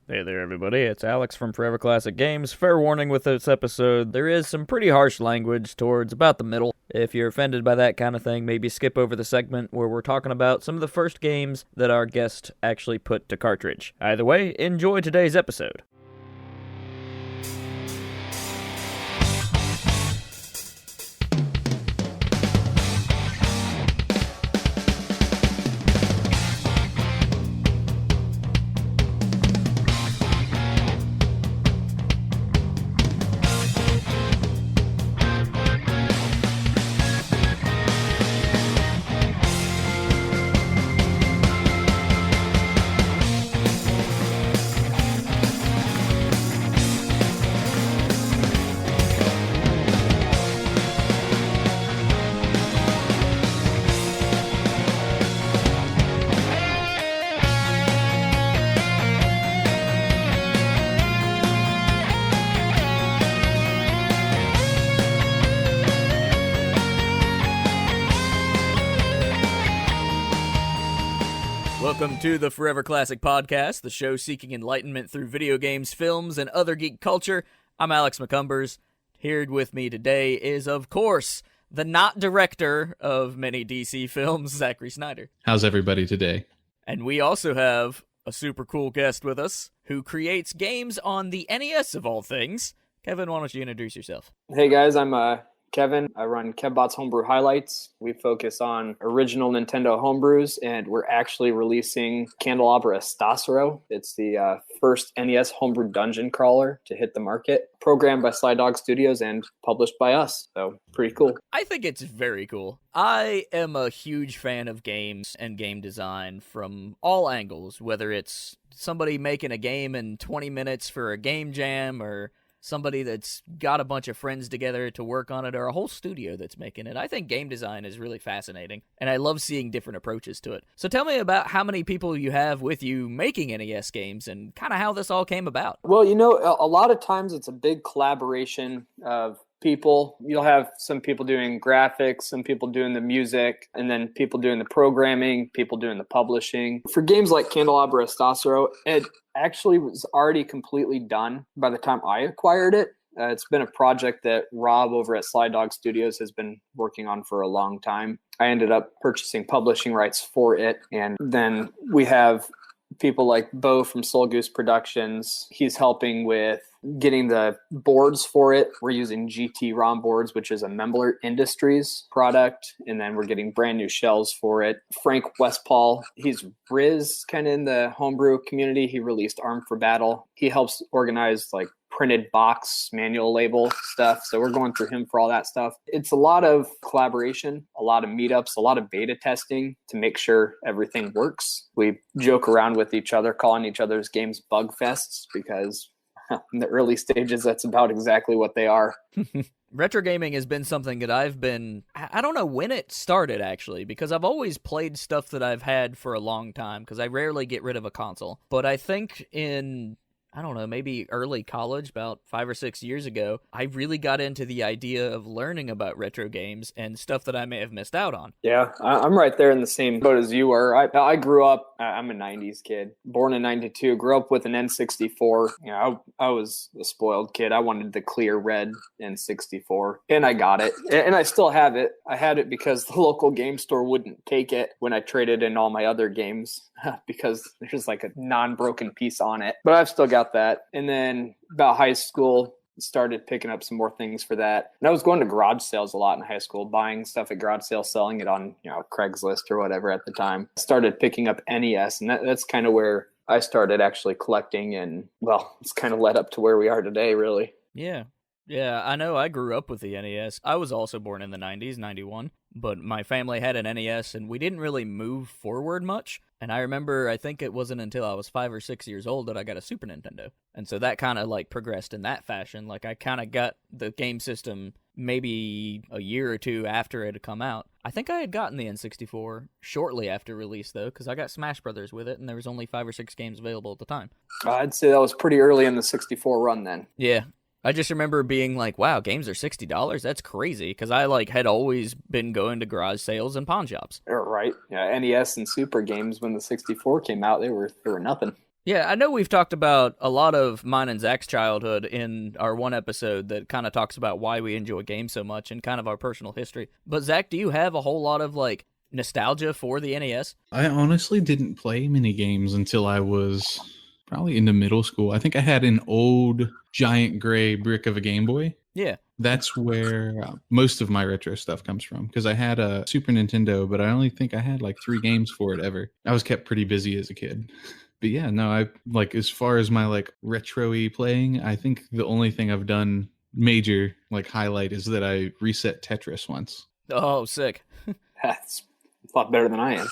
Hey there, everybody. It's Alex from Forever Classic Games. Fair warning with this episode, there is some pretty harsh language towards about the middle. If you're offended by that kind of thing, maybe skip over the segment where we're talking about some of the first games that our guest actually put to cartridge. Either way, enjoy today's episode. Welcome to the Forever Classic Podcast, the show seeking enlightenment through video games, films, and other geek culture. I'm Alex McCumbers. Here with me today is, of course, the not director of many DC films, Zachary Snyder. How's everybody today? And we also have a super cool guest with us who creates games on the NES of all things. Kevin, why don't you introduce yourself? Hey guys, I'm Kevin. I run KevBot'S Homebrew highlights. We focus on original Nintendo homebrews, and we're actually releasing Candelabra Estoscerro. It's the first NES homebrew dungeon crawler to hit the market, programmed by Sly Dog Studios and published by us. So pretty cool. I think it's very cool. I am a huge fan of games and game design from all angles, whether it's somebody making a game in 20 minutes for a game jam, or somebody that's got a bunch of friends together to work on it, or a whole studio that's making it. I think game design is really fascinating, and I love seeing different approaches to it. So tell me about how many people you have with you making NES games and kind of how this all came about. Well, a lot of times it's a big collaboration of people. You'll have some people doing graphics, some people doing the music, and then people doing the programming, people doing the publishing. For games like Candelabra Estoscerro, it actually was already completely done by the time I acquired it. It's been a project that Rob over at Sly Dog Studios has been working on for a long time. I ended up purchasing publishing rights for it, and then we have people like Bo from Soul Goose Productions. He's helping with getting the boards for it. We're using GT ROM boards, which is a Membler Industries product, and then we're getting brand new shells for it. Frank Westpaul, he's Riz kind of in the homebrew community. He released Armed for Battle. He helps organize like printed box manual label stuff. So we're going through him for all that stuff. It's a lot of collaboration, a lot of meetups, a lot of beta testing to make sure everything works. We joke around with each other, calling each other's games bug fests, because in the early stages, that's about exactly what they are. Retro gaming has been something that I don't know when it started, actually, because I've always played stuff that I've had for a long time, because I rarely get rid of a console. But I think I don't know, maybe early college, about 5 or 6 years ago, I really got into the idea of learning about retro games and stuff that I may have missed out on. Yeah, I'm right there in the same boat as you were. I grew up, I'm a 90s kid, born in 92, grew up with an N64. I was a spoiled kid. I wanted the clear red N64, and I got it. And I still have it. I had it because the local game store wouldn't take it when I traded in all my other games because there's like a non-broken piece on it. But I've still got that. And then about high school, started picking up some more things for that. And I was going to garage sales a lot in high school, buying stuff at garage sales, selling it on Craigslist or whatever at the time. Started picking up NES, and that's kind of where I started actually collecting, and well, it's kind of led up to where we are today, really. Yeah, I know I grew up with the NES. I was also born in the 90s, 91, but my family had an NES, and we didn't really move forward much. And I remember, I think it wasn't until I was 5 or 6 years old that I got a Super Nintendo. And so that kind of like progressed in that fashion. Like I kind of got the game system maybe a year or two after it had come out. I think I had gotten the N64 shortly after release, though, because I got Smash Brothers with it, and there was only 5 or 6 games available at the time. I'd say that was pretty early in the 64 run then. Yeah. I just remember being like, wow, games are $60? That's crazy, because I had always been going to garage sales and pawn shops. Right. Yeah, NES and Super games, when the 64 came out, they were nothing. Yeah, I know we've talked about a lot of mine and Zach's childhood in our one episode that kind of talks about why we enjoy games so much and kind of our personal history. But Zach, do you have a whole lot of like nostalgia for the NES? I honestly didn't play many games until I was probably into middle school. I think I had an old giant gray brick of a Game Boy. Yeah. That's where most of my retro stuff comes from, because I had a Super Nintendo, but I only think I had like 3 games for it ever. I was kept pretty busy as a kid. But yeah, no, I like, as far as my like retro-y playing, I think the only thing I've done major like highlight is that I reset Tetris once. Oh, sick. That's a lot better than I am.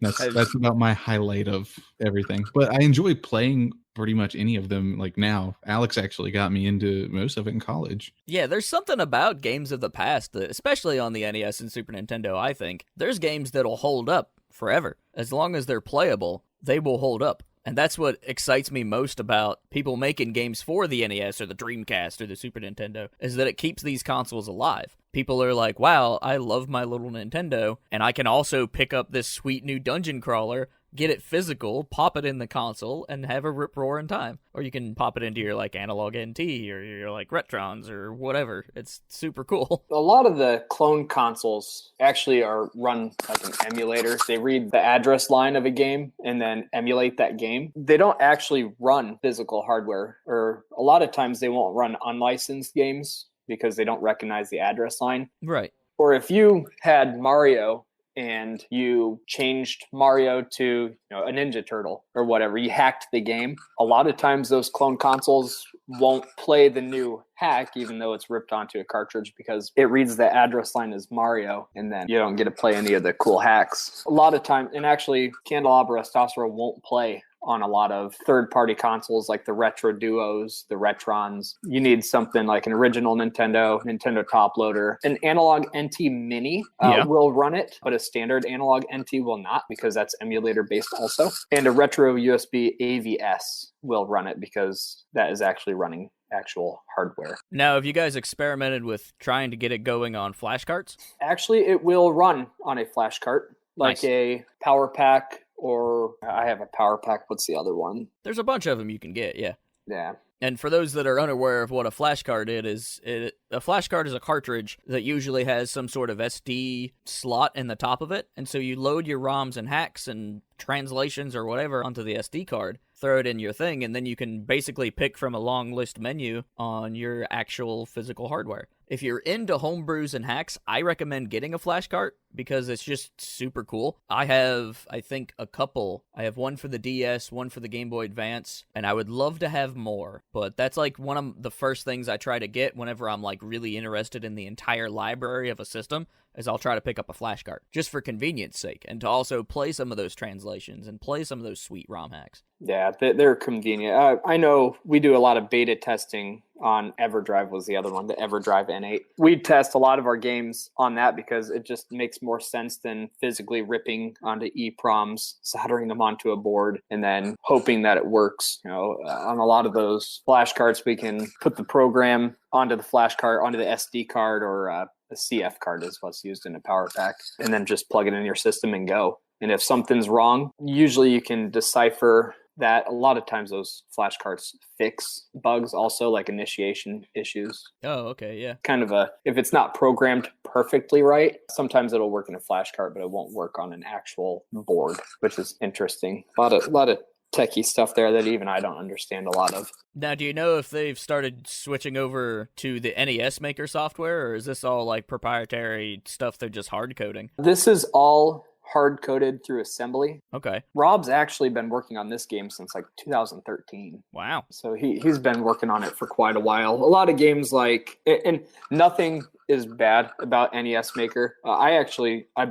That's about my highlight of everything. But I enjoy playing pretty much any of them like now. Alex actually got me into most of it in college. Yeah, there's something about games of the past, that, especially on the NES and Super Nintendo, I think. There's games that'll hold up forever. As long as they're playable, they will hold up. And that's what excites me most about people making games for the NES or the Dreamcast or the Super Nintendo, is that it keeps these consoles alive. People are like, wow, I love my little Nintendo, and I can also pick up this sweet new dungeon crawler, get it physical, pop it in the console, and have a rip-roaring time. Or you can pop it into your, like, Analog NT or your, like, Retrons or whatever. It's super cool. A lot of the clone consoles actually are run like an emulator. They read the address line of a game and then emulate that game. They don't actually run physical hardware, or a lot of times they won't run unlicensed games because they don't recognize the address line. Right. Or if you had Mario and you changed Mario to a Ninja Turtle or whatever, you hacked the game, a lot of times those clone consoles won't play the new hack, even though it's ripped onto a cartridge, because it reads the address line as Mario, and then you don't get to play any of the cool hacks. A lot of time, and actually Candelabra, Estoscerro won't play on a lot of third-party consoles like the Retro Duos, the Retrons. You need something like an original Nintendo top loader. An Analog NT Mini will run it, but a standard Analog NT will not, because that's emulator-based also. And a Retro USB AVS will run it, because that is actually running actual hardware. Now, have you guys experimented with trying to get it going on flash carts? Actually, it will run on a flash cart, like a Power Pack, or I have a Power Pack. What's the other one? There's a bunch of them you can get, yeah. Yeah. And for those that are unaware of what a flash card is, a flash card is a cartridge that usually has some sort of SD slot in the top of it. And so you load your ROMs and hacks and translations or whatever onto the SD card, throw it in your thing, and then you can basically pick from a long list menu on your actual physical hardware. If you're into homebrews and hacks, I recommend getting a flash cart because it's just super cool. I have, I think, a couple. I have one for the DS, one for the Game Boy Advance, and I would love to have more. But that's like one of the first things I try to get whenever I'm like really interested in the entire library of a system, is I'll try to pick up a flash cart just for convenience sake, and to also play some of those translations and play some of those sweet ROM hacks. Yeah, they're convenient. I know we do a lot of beta testing on EverDrive, was the other one, the EverDrive N8. We test a lot of our games on that because it just makes more sense than physically ripping onto EEPROMs, soldering them onto a board, and then hoping that it works. On a lot of those flash carts, we can put the program onto the flash cart, onto the SD card, or a CF card is what's used in a Power Pack, and then just plug it in your system and go. And if something's wrong, usually you can decipher that. A lot of times those flash carts fix bugs also, like initiation issues. Oh, okay, yeah. Kind of if it's not programmed perfectly right, sometimes it'll work in a flash cart, but it won't work on an actual board, which is interesting. A lot of techie stuff there that even I don't understand a lot of. Now, do you know if they've started switching over to the NES Maker software, or is this all like proprietary stuff they're just hard coding? This is all hard-coded through assembly. Okay. Rob's actually been working on this game since like 2013. Wow. So he's been working on it for quite a while. A lot of games like, and nothing is bad about NES Maker. I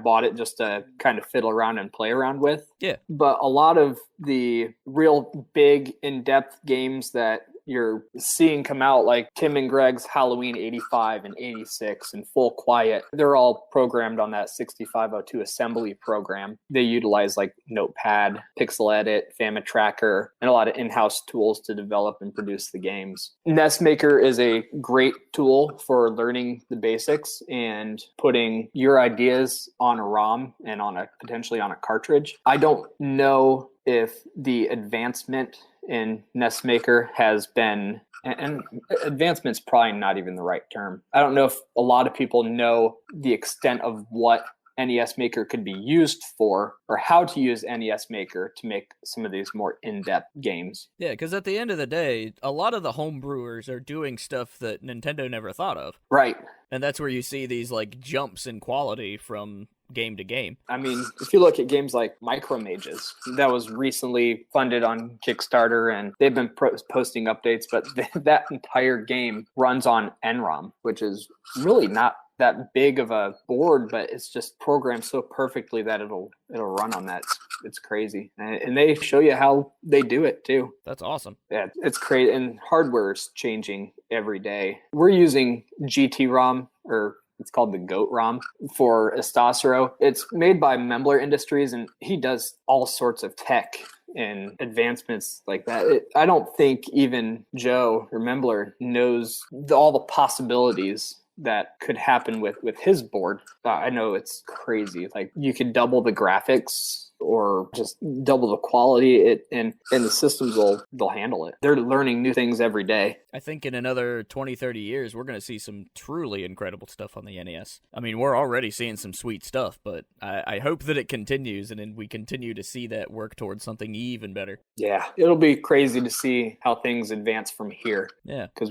bought it just to kind of fiddle around and play around with. Yeah. But a lot of the real big in-depth games that you're seeing come out, like Tim and Greg's Halloween 85 and 86 and Full Quiet, they're all programmed on that 6502 assembly program. They utilize like Notepad, Pixel Edit, Famine Tracker, and a lot of in-house tools to develop and produce the games. NES Maker is a great tool for learning the basics and putting your ideas on a ROM and potentially on a cartridge. I don't know if the advancement in NES Maker has been, and advancement's probably not even the right term. I don't know if a lot of people know the extent of what NES Maker could be used for, or how to use NES Maker to make some of these more in-depth games. Yeah, because at the end of the day, a lot of the homebrewers are doing stuff that Nintendo never thought of. Right. And that's where you see these like jumps in quality from game to game. I mean, if you look at games like Micro Mages, that was recently funded on Kickstarter, and they've been posting updates, but that entire game runs on NROM, which is really not that big of a board, but it's just programmed so perfectly that it'll run on that. It's crazy, and they show you how they do it too. That's awesome. Yeah, it's crazy, and hardware's changing every day. We're using GT-ROM, or it's called the GOAT ROM, for Estoscerro. It's made by Membler Industries, and he does all sorts of tech and advancements like that. I don't think even Joe or Membler knows all the possibilities that could happen with his board. I know it's crazy. Like, you could double the graphics or just double the quality, and the systems they'll handle it. They're learning new things every day. I think in another 20, 30 years, we're going to see some truly incredible stuff on the NES. I mean, we're already seeing some sweet stuff, but I hope that it continues, and then we continue to see that work towards something even better. Yeah, it'll be crazy to see how things advance from here. Yeah. Because,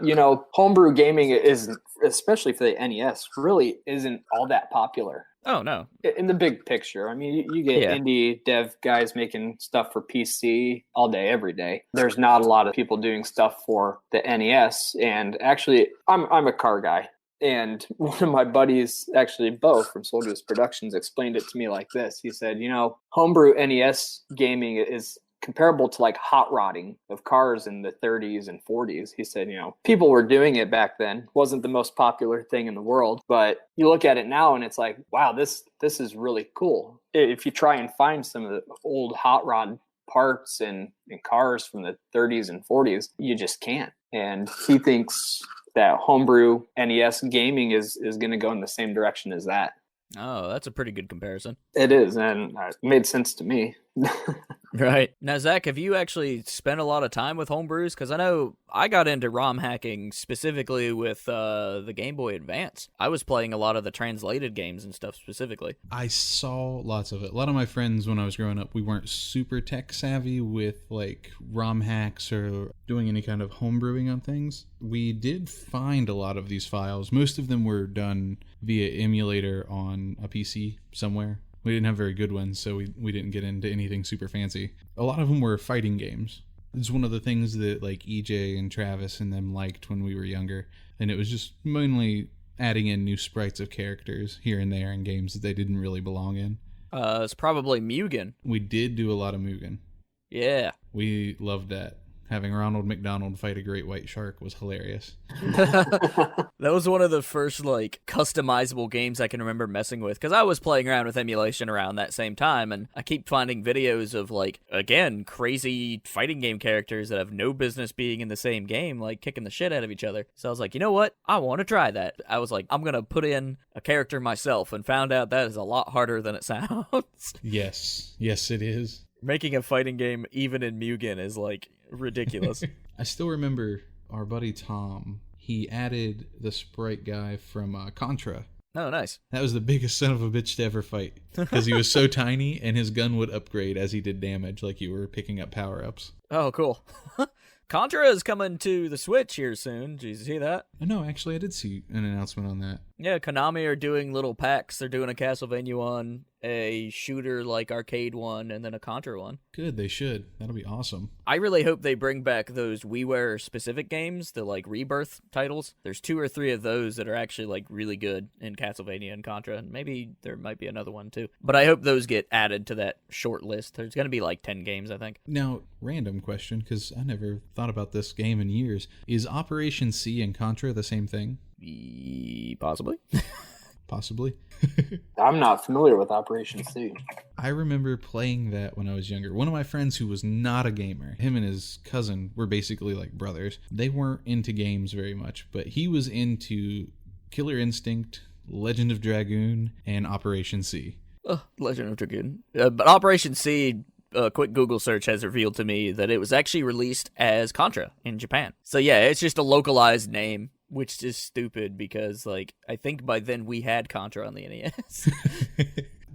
homebrew gaming isn't, especially for the NES, really isn't all that popular. Oh, no. In the big picture. I mean, you get indie dev guys making stuff for PC all day, every day. There's not a lot of people doing stuff for the NES. And actually, I'm a car guy. And one of my buddies, actually Bo from Soldiers Productions, explained it to me like this. He said, homebrew NES gaming is comparable to like hot rodding of cars in the 30s and 40s. He said, people were doing it back then. Wasn't the most popular thing in the world, but you look at it now and it's like, wow, this is really cool. If you try and find some of the old hot rod parts and cars from the 30s and 40s, you just can't. And he thinks that homebrew NES gaming is going to go in the same direction as that. Oh, that's a pretty good comparison. It is, and it made sense to me. Right. Now, Zach, have you actually spent a lot of time with homebrews? Because I know I got into ROM hacking specifically with the Game Boy Advance. I was playing a lot of the translated games and stuff specifically. I saw lots of it. A lot of my friends when I was growing up, we weren't super tech savvy with like ROM hacks or doing any kind of homebrewing on things. We did find a lot of these files. Most of them were done via emulator on a PC somewhere. We didn't have very good ones, so we didn't get into anything super fancy. A lot of them were fighting games. It's one of the things that like EJ and Travis and them liked when we were younger, and it was just mainly adding in new sprites of characters here and there in games that they didn't really belong in. It's probably Mugen. We did do a lot of Mugen. Yeah. We loved that. Having Ronald McDonald fight a great white shark was hilarious. That was one of the first, like, customizable games I can remember messing with, because I was playing around with emulation around that same time, and I keep finding videos of, like, again, crazy fighting game characters that have no business being in the same game, like, kicking the shit out of each other. So I was like, you know what? I want to try that. I was like, I'm going to put in a character myself, and found out that is a lot harder than it sounds. Yes, it is. Making a fighting game, even in Mugen, is, like, ridiculous. I still remember our buddy Tom. He added the sprite guy from Contra. Oh, nice. That was the biggest son of a bitch to ever fight, because he was so tiny and his gun would upgrade as he did damage, like you were picking up power-ups. Oh, cool. Contra is coming to the Switch here soon. Did you see that? No, actually, I did see an announcement on that. Yeah, Konami are doing little packs. They're doing a Castlevania one, a shooter like arcade one, and then a Contra one. Good, they should. That'll be awesome. I really hope they bring back those WiiWare specific games, the like Rebirth titles. There's 2 or 3 of those that are actually like really good in Castlevania and Contra, and maybe there might be another one too. But I hope those get added to that short list. There's going to be like 10 games, I think. Now, random question, because I never thought about this game in years. Is Operation C and Contra the same thing? Possibly. Possibly. I'm not familiar with Operation C. I remember playing that when I was younger. One of my friends who was not a gamer, him and his cousin were basically like brothers. They weren't into games very much, but he was into Killer Instinct, Legend of Dragoon, and Operation C. Legend of Dragoon. But Operation C, A quick Google search has revealed to me that it was actually released as Contra in Japan. So yeah, it's just a localized name, which is stupid because, like, I think by then we had Contra on the NES.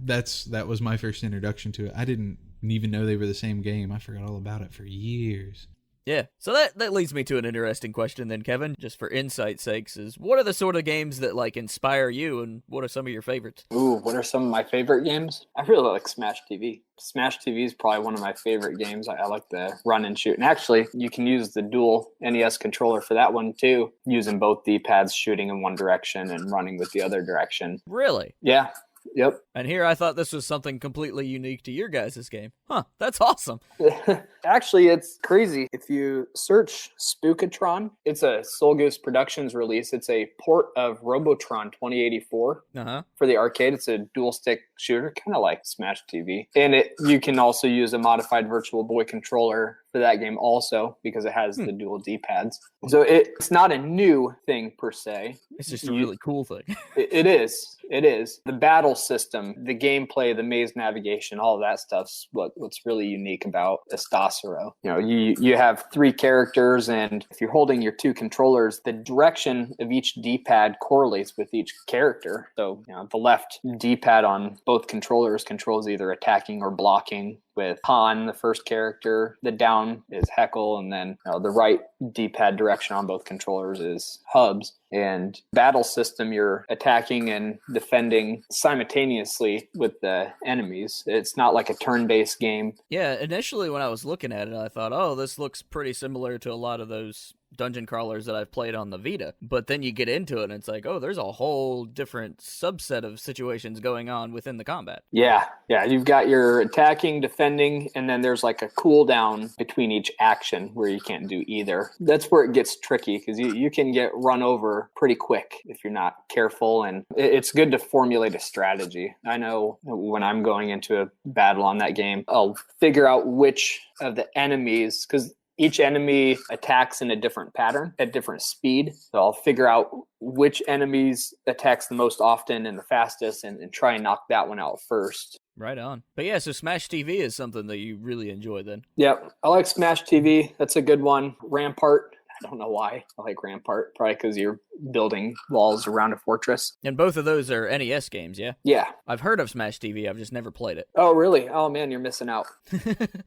That was my first introduction to it. I didn't even know they were the same game. I forgot all about it for years. Yeah, so that leads me to an interesting question then, Kevin, just for insight's sakes, is what are the sort of games that, like, inspire you, and what are some of your favorites? Ooh, what are some of my favorite games? I really like Smash TV. Smash TV is probably one of my favorite games. I like the run and shoot. And actually, you can use the dual NES controller for that one, too, using both D-pads, shooting in one direction and running with the other direction. Really? Yeah. Yep. And here I thought this was something completely unique to your guys' game. Huh, that's awesome. Actually, it's crazy. If you search Spookatron, it's a Soul Goose Productions release. It's a port of Robotron 2084 for the arcade. It's a dual stick shooter, kind of like Smash TV. And you can also use a modified Virtual Boy controller for that game also, because it has the dual D-pads. So it's not a new thing per se. It's just a really cool thing. It is. It is. The battle system, the gameplay, the maze navigation, all of that stuff's what's really unique about Estoscerro. You know, you have 3 characters, and if you're holding your 2 controllers, the direction of each D-pad correlates with each character. So, you know, the left D-pad on both controllers controls either attacking or blocking. With Han, the first character, the down is Heckle, and then the right D-pad direction on both controllers is Hubs. And battle system, you're attacking and defending simultaneously with the enemies. It's not like a turn-based game. Yeah, initially when I was looking at it, I thought, oh, this looks pretty similar to a lot of those dungeon crawlers that I've played on the Vita. But then you get into it and it's like, oh, there's a whole different subset of situations going on within the combat. Yeah. You've got your attacking, defending, and then there's like a cooldown between each action where you can't do either. That's where it gets tricky, because you can get run over pretty quick if you're not careful. And it's good to formulate a strategy. I know when I'm going into a battle on that game, I'll figure out which of the enemies, because each enemy attacks in a different pattern at different speed. So I'll figure out which enemies attacks the most often and the fastest and try and knock that one out first. Right on. But yeah, so Smash TV is something that you really enjoy then. Yep. I like Smash TV. That's a good one. Rampart. I don't know why I like Rampart. Probably because you're building walls around a fortress. And both of those are NES games, yeah? Yeah. I've heard of Smash TV. I've just never played it. Oh, really? Oh, man, you're missing out.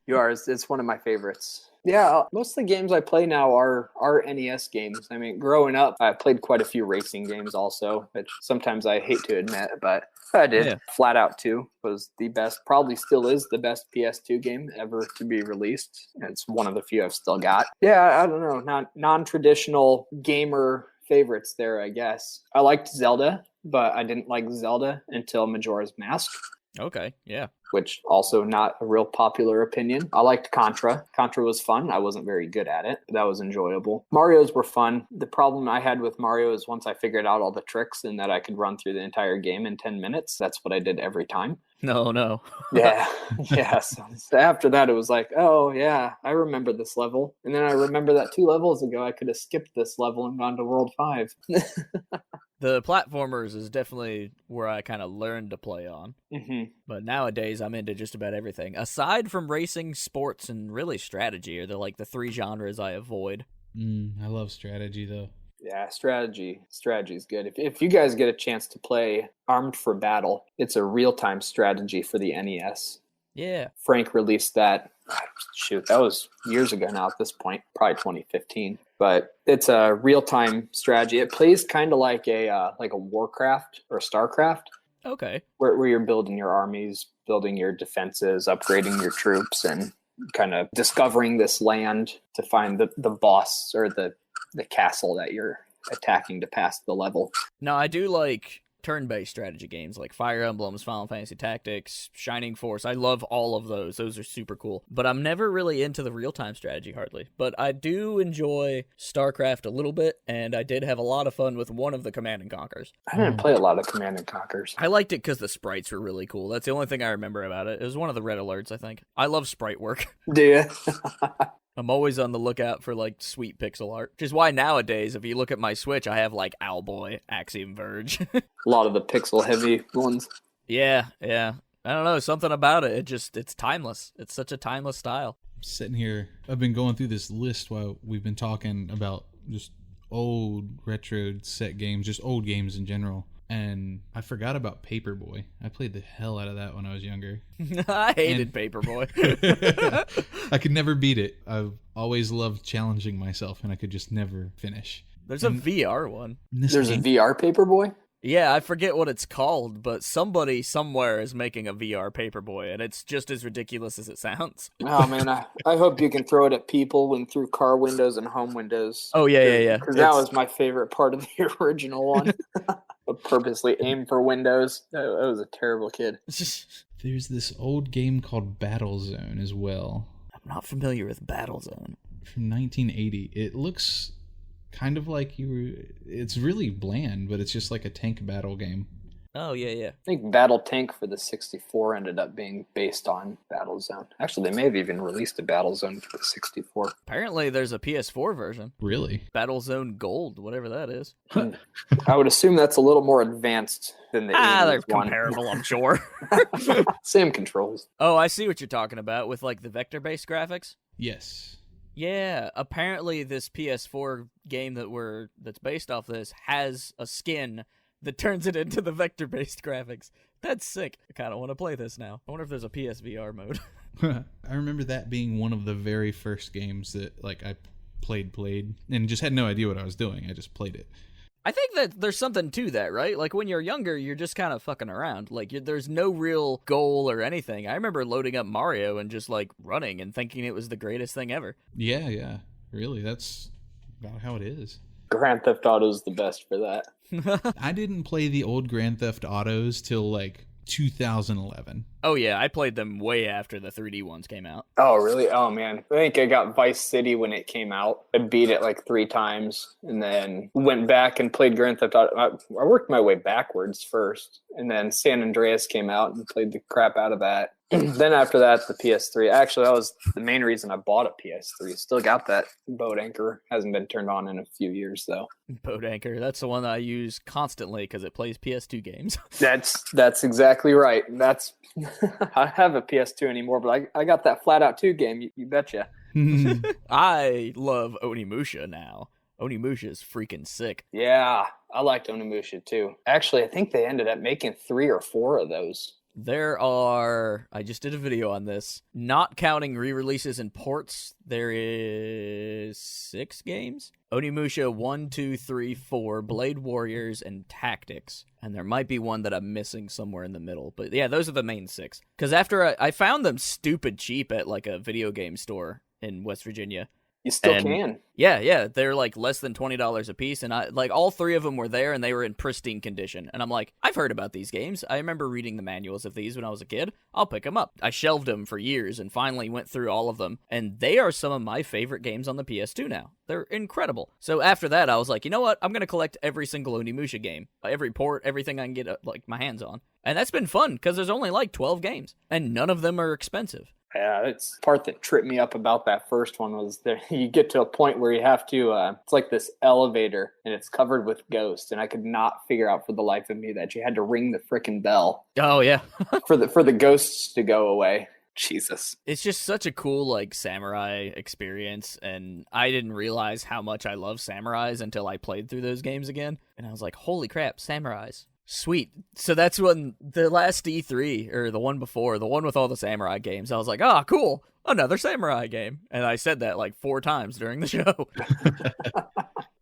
You are. It's one of my favorites. Yeah, most of the games I play now are NES games. I mean, growing up, I played quite a few racing games also, which sometimes I hate to admit, but I did. Yeah. Flat Out 2 was the best, probably still is the best PS2 game ever to be released. It's one of the few I've still got. Yeah, I don't know, non-traditional gamer favorites there, I guess. I liked Zelda, but I didn't like Zelda until Majora's Mask. Okay, yeah. Which also not a real popular opinion. I liked Contra. Contra was fun. I wasn't very good at it, but that was enjoyable. Mario's were fun. The problem I had with Mario is once I figured out all the tricks and that I could run through the entire game in 10 minutes, that's what I did every time. No. Yeah. So after that, it was like, oh, yeah, I remember this level. And then I remember that 2 levels ago, I could have skipped this level and gone to World 5. The platformers is definitely where I kind of learned to play on. Mm-hmm. But nowadays, I'm into just about everything. Aside from racing, sports, and really strategy are the 3 genres I avoid. I love strategy, though. Yeah, strategy is good. If you guys get a chance to play Armed for Battle, it's a real-time strategy for the NES. Yeah. Frank released that. Shoot, that was years ago now at this point, probably 2015. But it's a real-time strategy. It plays kind of like a Warcraft or StarCraft. Okay. Where you're building your armies, building your defenses, upgrading your troops, and kind of discovering this land to find the boss or the castle that you're attacking to pass the level. Now, I do like turn-based strategy games like Fire Emblems, Final Fantasy Tactics, Shining Force. I love all of those. Those are super cool. But I'm never really into the real-time strategy hardly. But I do enjoy StarCraft a little bit, and I did have a lot of fun with one of the Command & Conquers. I didn't play a lot of Command & Conquers. I liked it because the sprites were really cool. That's the only thing I remember about it. It was one of the red alerts, I think. I love sprite work. Do you? I'm always on the lookout for, sweet pixel art. Which is why nowadays, if you look at my Switch, I have, Owlboy, Axiom Verge. A lot of the pixel-heavy ones. Yeah. I don't know, something about it. It's timeless. It's such a timeless style. Sitting here, I've been going through this list while we've been talking about just old retro set games, just old games in general. And I forgot about Paperboy. I played the hell out of that when I was younger. I hated Paperboy. I could never beat it. I've always loved challenging myself, and I could just never finish. There's a VR one. There's a VR Paperboy? Yeah, I forget what it's called, but somebody somewhere is making a VR Paperboy, and it's just as ridiculous as it sounds. Oh, man, I hope you can throw it at people and through car windows and home windows. Oh, yeah. Because that was my favorite part of the original one. I purposely aimed for windows. I was a terrible kid. There's this old game called Battlezone as well. I'm not familiar with Battlezone. From 1980. It looks kind of like it's really bland, but it's just like a tank battle game. Oh, yeah. I think Battle Tank for the 64 ended up being based on Battlezone. Actually, they may have even released a Battlezone for the 64. Apparently, there's a PS4 version. Really? Battlezone Gold, whatever that is. I would assume that's a little more advanced than the 80s They're one. comparable, I'm sure. Same controls. Oh, I see what you're talking about with, like, the vector-based graphics. Yes. Yeah, apparently this PS4 game that's based off this has a skin that turns it into the vector-based graphics. That's sick. I kind of want to play this now. I wonder if there's a PSVR mode. I remember that being one of the very first games that like I played and just had no idea what I was doing. I just played it. I think that there's something to that, right? Like when you're younger, you're just kind of fucking around. Like there's no real goal or anything. I remember loading up Mario and just like running and thinking it was the greatest thing ever. Yeah. Really, that's about how it is. Grand Theft Auto is the best for that. I didn't play the old Grand Theft Autos till like 2011. Oh yeah, I played them way after the 3D ones came out. Oh really? Oh man, I think I got Vice City when it came out. I beat it like 3 times, and then went back and played Grand Theft Auto. I worked my way backwards first, and then San Andreas came out and played the crap out of that. Then after that, the PS3. Actually, that was the main reason I bought a PS3. Still got that boat anchor. Hasn't been turned on in a few years, though. Boat anchor. That's the one that I use constantly because it plays PS2 games. That's exactly right. That's I have a PS2 anymore, but I got that Flat Out 2 game. You betcha. I love Onimusha now. Onimusha is freaking sick. Yeah, I liked Onimusha too. Actually, I think they ended up making 3 or 4 of those. There are, I just did a video on this, not counting re-releases and ports, there is 6 games. Onimusha 1, 2, 3, 4, Blade Warriors, and Tactics. And there might be one that I'm missing somewhere in the middle. But yeah, those are the main 6. Because after I found them stupid cheap at like a video game store in West Virginia. You still can. Yeah, they're like less than $20 a piece, and I like all 3 of them were there, and they were in pristine condition. And I'm like, I've heard about these games. I remember reading the manuals of these when I was a kid. I'll pick them up. I shelved them for years and finally went through all of them, and they are some of my favorite games on the PS2 now. They're incredible. So after that, I was like, you know what? I'm gonna collect every single Onimusha game, every port, everything I can get like my hands on, and that's been fun because there's only like 12 games, and none of them are expensive. Yeah, it's the part that tripped me up about that first one was that you get to a point where you have to, it's like this elevator and it's covered with ghosts. And I could not figure out for the life of me that you had to ring the frickin' bell. Oh, yeah. for the ghosts to go away. Jesus. It's just such a cool, like, samurai experience. And I didn't realize how much I love samurais until I played through those games again. And I was like, holy crap, samurais. Sweet. So that's when the last E3, or the one before, the one with all the samurai games, I was like, oh, cool, another samurai game. And I said that like 4 times during the show.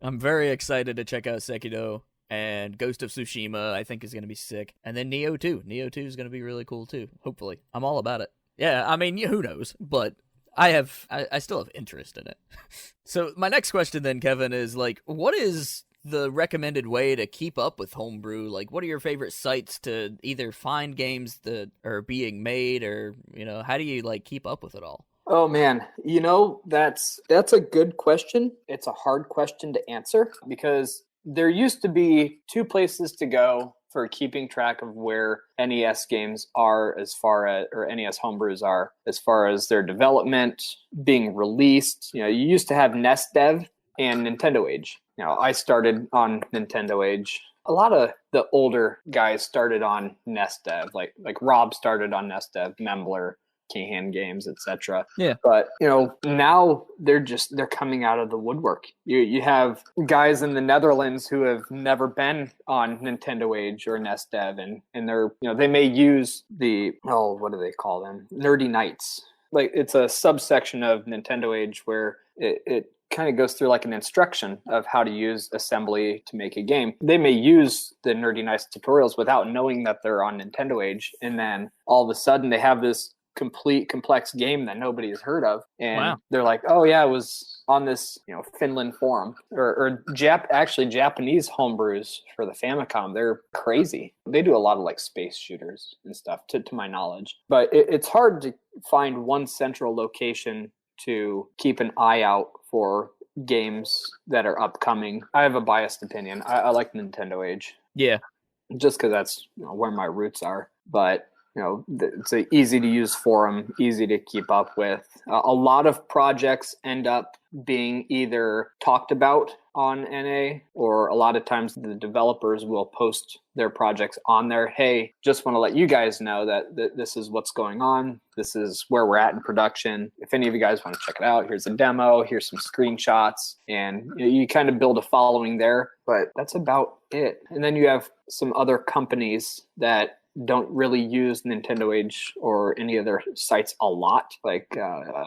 I'm very excited to check out Sekiro, and Ghost of Tsushima I think is going to be sick. And then Nioh 2. Nioh 2 is going to be really cool too, hopefully. I'm all about it. Yeah, I mean, who knows? But I still have interest in it. So my next question then, Kevin, is like, what is the recommended way to keep up with homebrew? Like, what are your favorite sites to either find games that are being made, or, you know, how do you like keep up with it all? Oh man, you know, that's a good question. It's a hard question to answer because there used to be 2 places to go for keeping track of where NES games are or NES homebrews are as far as their development, being released. You know, you used to have NES Dev and Nintendo Age. I started on Nintendo Age. A lot of the older guys started on NES Dev, like Rob started on NES Dev, Membler, K-Hand Games, etc. Yeah. But now they're coming out of the woodwork. You have guys in the Netherlands who have never been on Nintendo Age or NES Dev, and they're they may use the what do they call them? Nerdy Nights. Like it's a subsection of Nintendo Age where it kind of goes through like an instruction of how to use assembly to make a game. They may use the Nerdy Nights tutorials without knowing that they're on Nintendo Age, and then all of a sudden they have this complete complex game that nobody has heard of, and they're like, oh yeah, it was on this Finland forum or Japanese homebrews for the Famicom. They're crazy. They do a lot of like space shooters and stuff to my knowledge, but it's hard to find one central location to keep an eye out for games that are upcoming. I have a biased opinion. I like Nintendo Age, just because that's where my roots are, but it's an easy to use forum, easy to keep up with. A lot of projects end up being either talked about on NA, or a lot of times the developers will post their projects on there. Hey, just want to let you guys know that this is what's going on. This is where we're at in production. If any of you guys want to check it out, here's a demo, here's some screenshots, and you kind of build a following there, but that's about it. And then you have some other companies that don't really use Nintendo Age or any of their sites a lot, like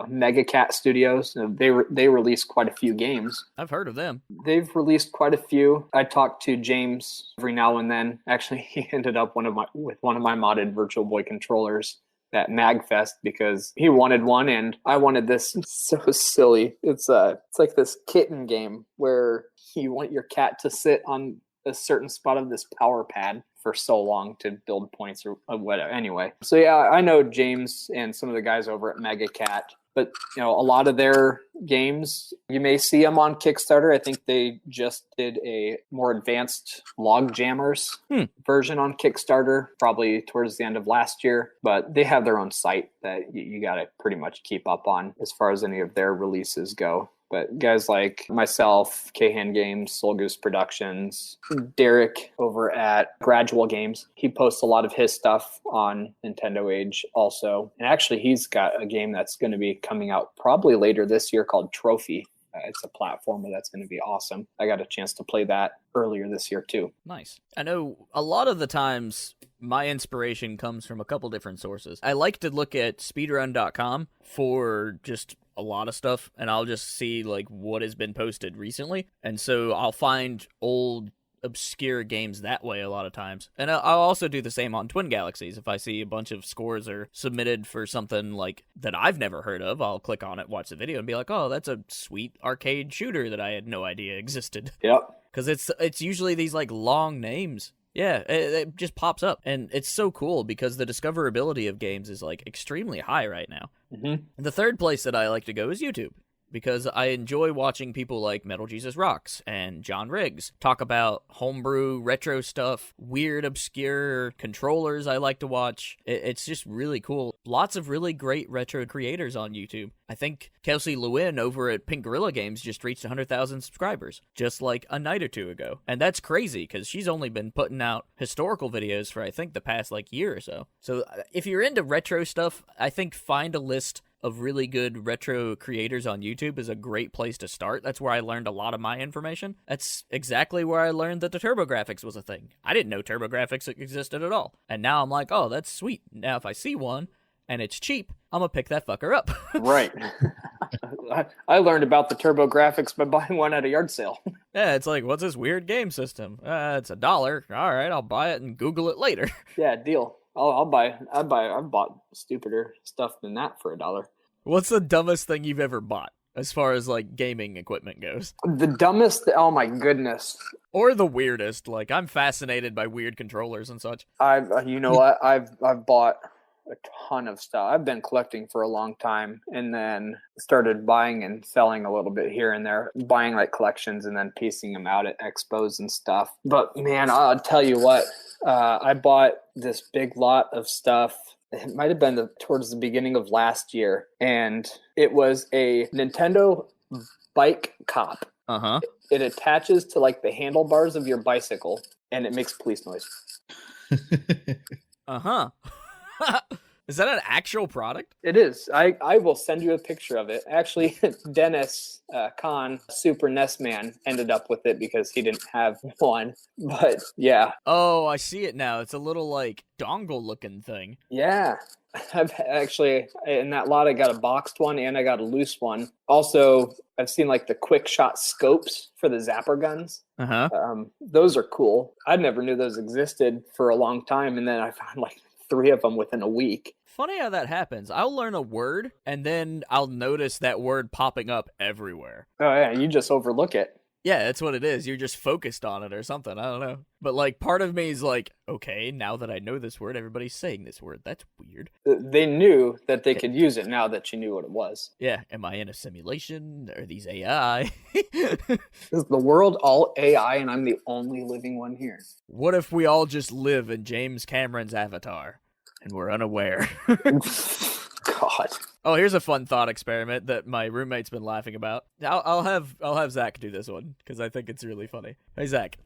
Mega Cat Studios. They release quite a few games. I've heard of them. They've released quite a few. I talk to James every now and then. Actually, he ended up with one of my modded Virtual Boy controllers at MagFest because he wanted one and I wanted this. It's so silly. It's like this kitten game where you want your cat to sit on a certain spot of this power pad for so long to build points or whatever. Anyway, so yeah, I know James and some of the guys over at Mega Cat, but a lot of their games, you may see them on Kickstarter. I think they just did a more advanced Log Jammers version on Kickstarter, probably towards the end of last year, but they have their own site that you got to pretty much keep up on as far as any of their releases go. But guys like myself, K-Hand Games, Soul Goose Productions, Derek over at Gradual Games, he posts a lot of his stuff on Nintendo Age also. And actually, he's got a game that's going to be coming out probably later this year called Trophy. It's a platformer that's going to be awesome. I got a chance to play that earlier this year too. Nice. I know a lot of the times my inspiration comes from a couple different sources. I like to look at speedrun.com for just a lot of stuff, and I'll just see like what has been posted recently. And so I'll find old obscure games that way a lot of times. And I'll also do the same on Twin Galaxies. If I see a bunch of scores are submitted for something like that I've never heard of, I'll click on it, watch the video, and be like, oh, that's a sweet arcade shooter that I had no idea existed. Yep. Because it's usually these like long names. Yeah, it just pops up, and it's so cool because the discoverability of games is like extremely high right now. Mm-hmm. The third place that I like to go is YouTube, because I enjoy watching people like Metal Jesus Rocks and John Riggs talk about homebrew, retro stuff, weird, obscure controllers I like to watch. It's just really cool. Lots of really great retro creators on YouTube. I think Kelsey Lewin over at Pink Gorilla Games just reached 100,000 subscribers just like a night or two ago. And that's crazy because she's only been putting out historical videos for I think the past like year or so. So if you're into retro stuff, I think find a list of really good retro creators on YouTube is a great place to start. That's where I learned a lot of my information. That's exactly where I learned that the TurboGrafx was a thing. I didn't know TurboGrafx existed at all. And now I'm like, oh, that's sweet. Now if I see one and it's cheap, I'm gonna pick that fucker up. Right. I learned about the TurboGrafx by buying one at a yard sale. Yeah, it's like, what's this weird game system? It's $1. All right, I'll buy it and Google it later. Yeah, deal. I've bought stupider stuff than that for $1. What's the dumbest thing you've ever bought as far as like gaming equipment goes? The dumbest? Oh my goodness. Or the weirdest? Like, I'm fascinated by weird controllers and such. I've bought a ton of stuff. I've been collecting for a long time, and then started buying and selling a little bit here and there, buying like collections and then piecing them out at expos and stuff. But man, I'll tell you what, I bought this big lot of stuff. It might have been towards the beginning of last year, and it was a Nintendo Bike Cop. Uh-huh. It attaches to like the handlebars of your bicycle, and it makes police noise. Uh-huh. Is that an actual product? It is. I will send you a picture of it. Actually, Dennis Kahn, Super NES Man, ended up with it because he didn't have one. But yeah. Oh, I see it now. It's a little like dongle looking thing. Yeah. I've actually, in that lot, I got a boxed one and I got a loose one. Also, I've seen like the quick shot scopes for the zapper guns. Uh-huh. Those are cool. I never knew those existed for a long time. And then I found like 3 of them within a week. Funny how that happens. I'll learn a word, and then I'll notice that word popping up everywhere. Oh, yeah. You just overlook it. Yeah, that's what it is. You're just focused on it or something. I don't know. But, like, part of me is like, okay, now that I know this word, everybody's saying this word. That's weird. They knew that they could use it now that you knew what it was. Yeah, am I in a simulation? Are these AI? Is the world all AI and I'm the only living one here? What if we all just live in James Cameron's avatar and we're unaware? God. Oh, here's a fun thought experiment that my roommate's been laughing about. I'll have Zach do this one because I think it's really funny. Hey, Zach.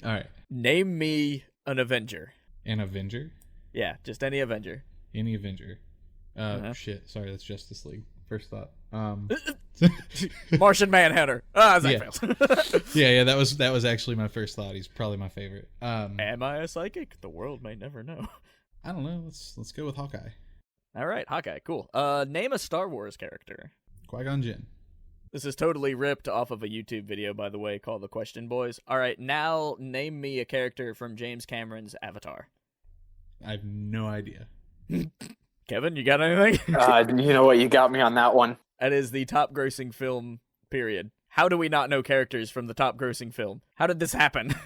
All right. Name me an Avenger. An Avenger? Yeah, just any Avenger. Any Avenger. Shit. Sorry, that's Justice League. First thought. Martian Manhunter. Zach fails. yeah. That was actually my first thought. He's probably my favorite. Am I a psychic? The world may never know. I don't know. Let's go with Hawkeye. All right, Hawkeye, cool. Name a Star Wars character. Qui-Gon Jinn. This is totally ripped off of a YouTube video, by the way, called The Question Boys. All right, now name me a character from James Cameron's Avatar. I have no idea. Kevin, you got anything? You know what? You got me on that one. That is the top-grossing film, period. How do we not know characters from the top-grossing film? How did this happen?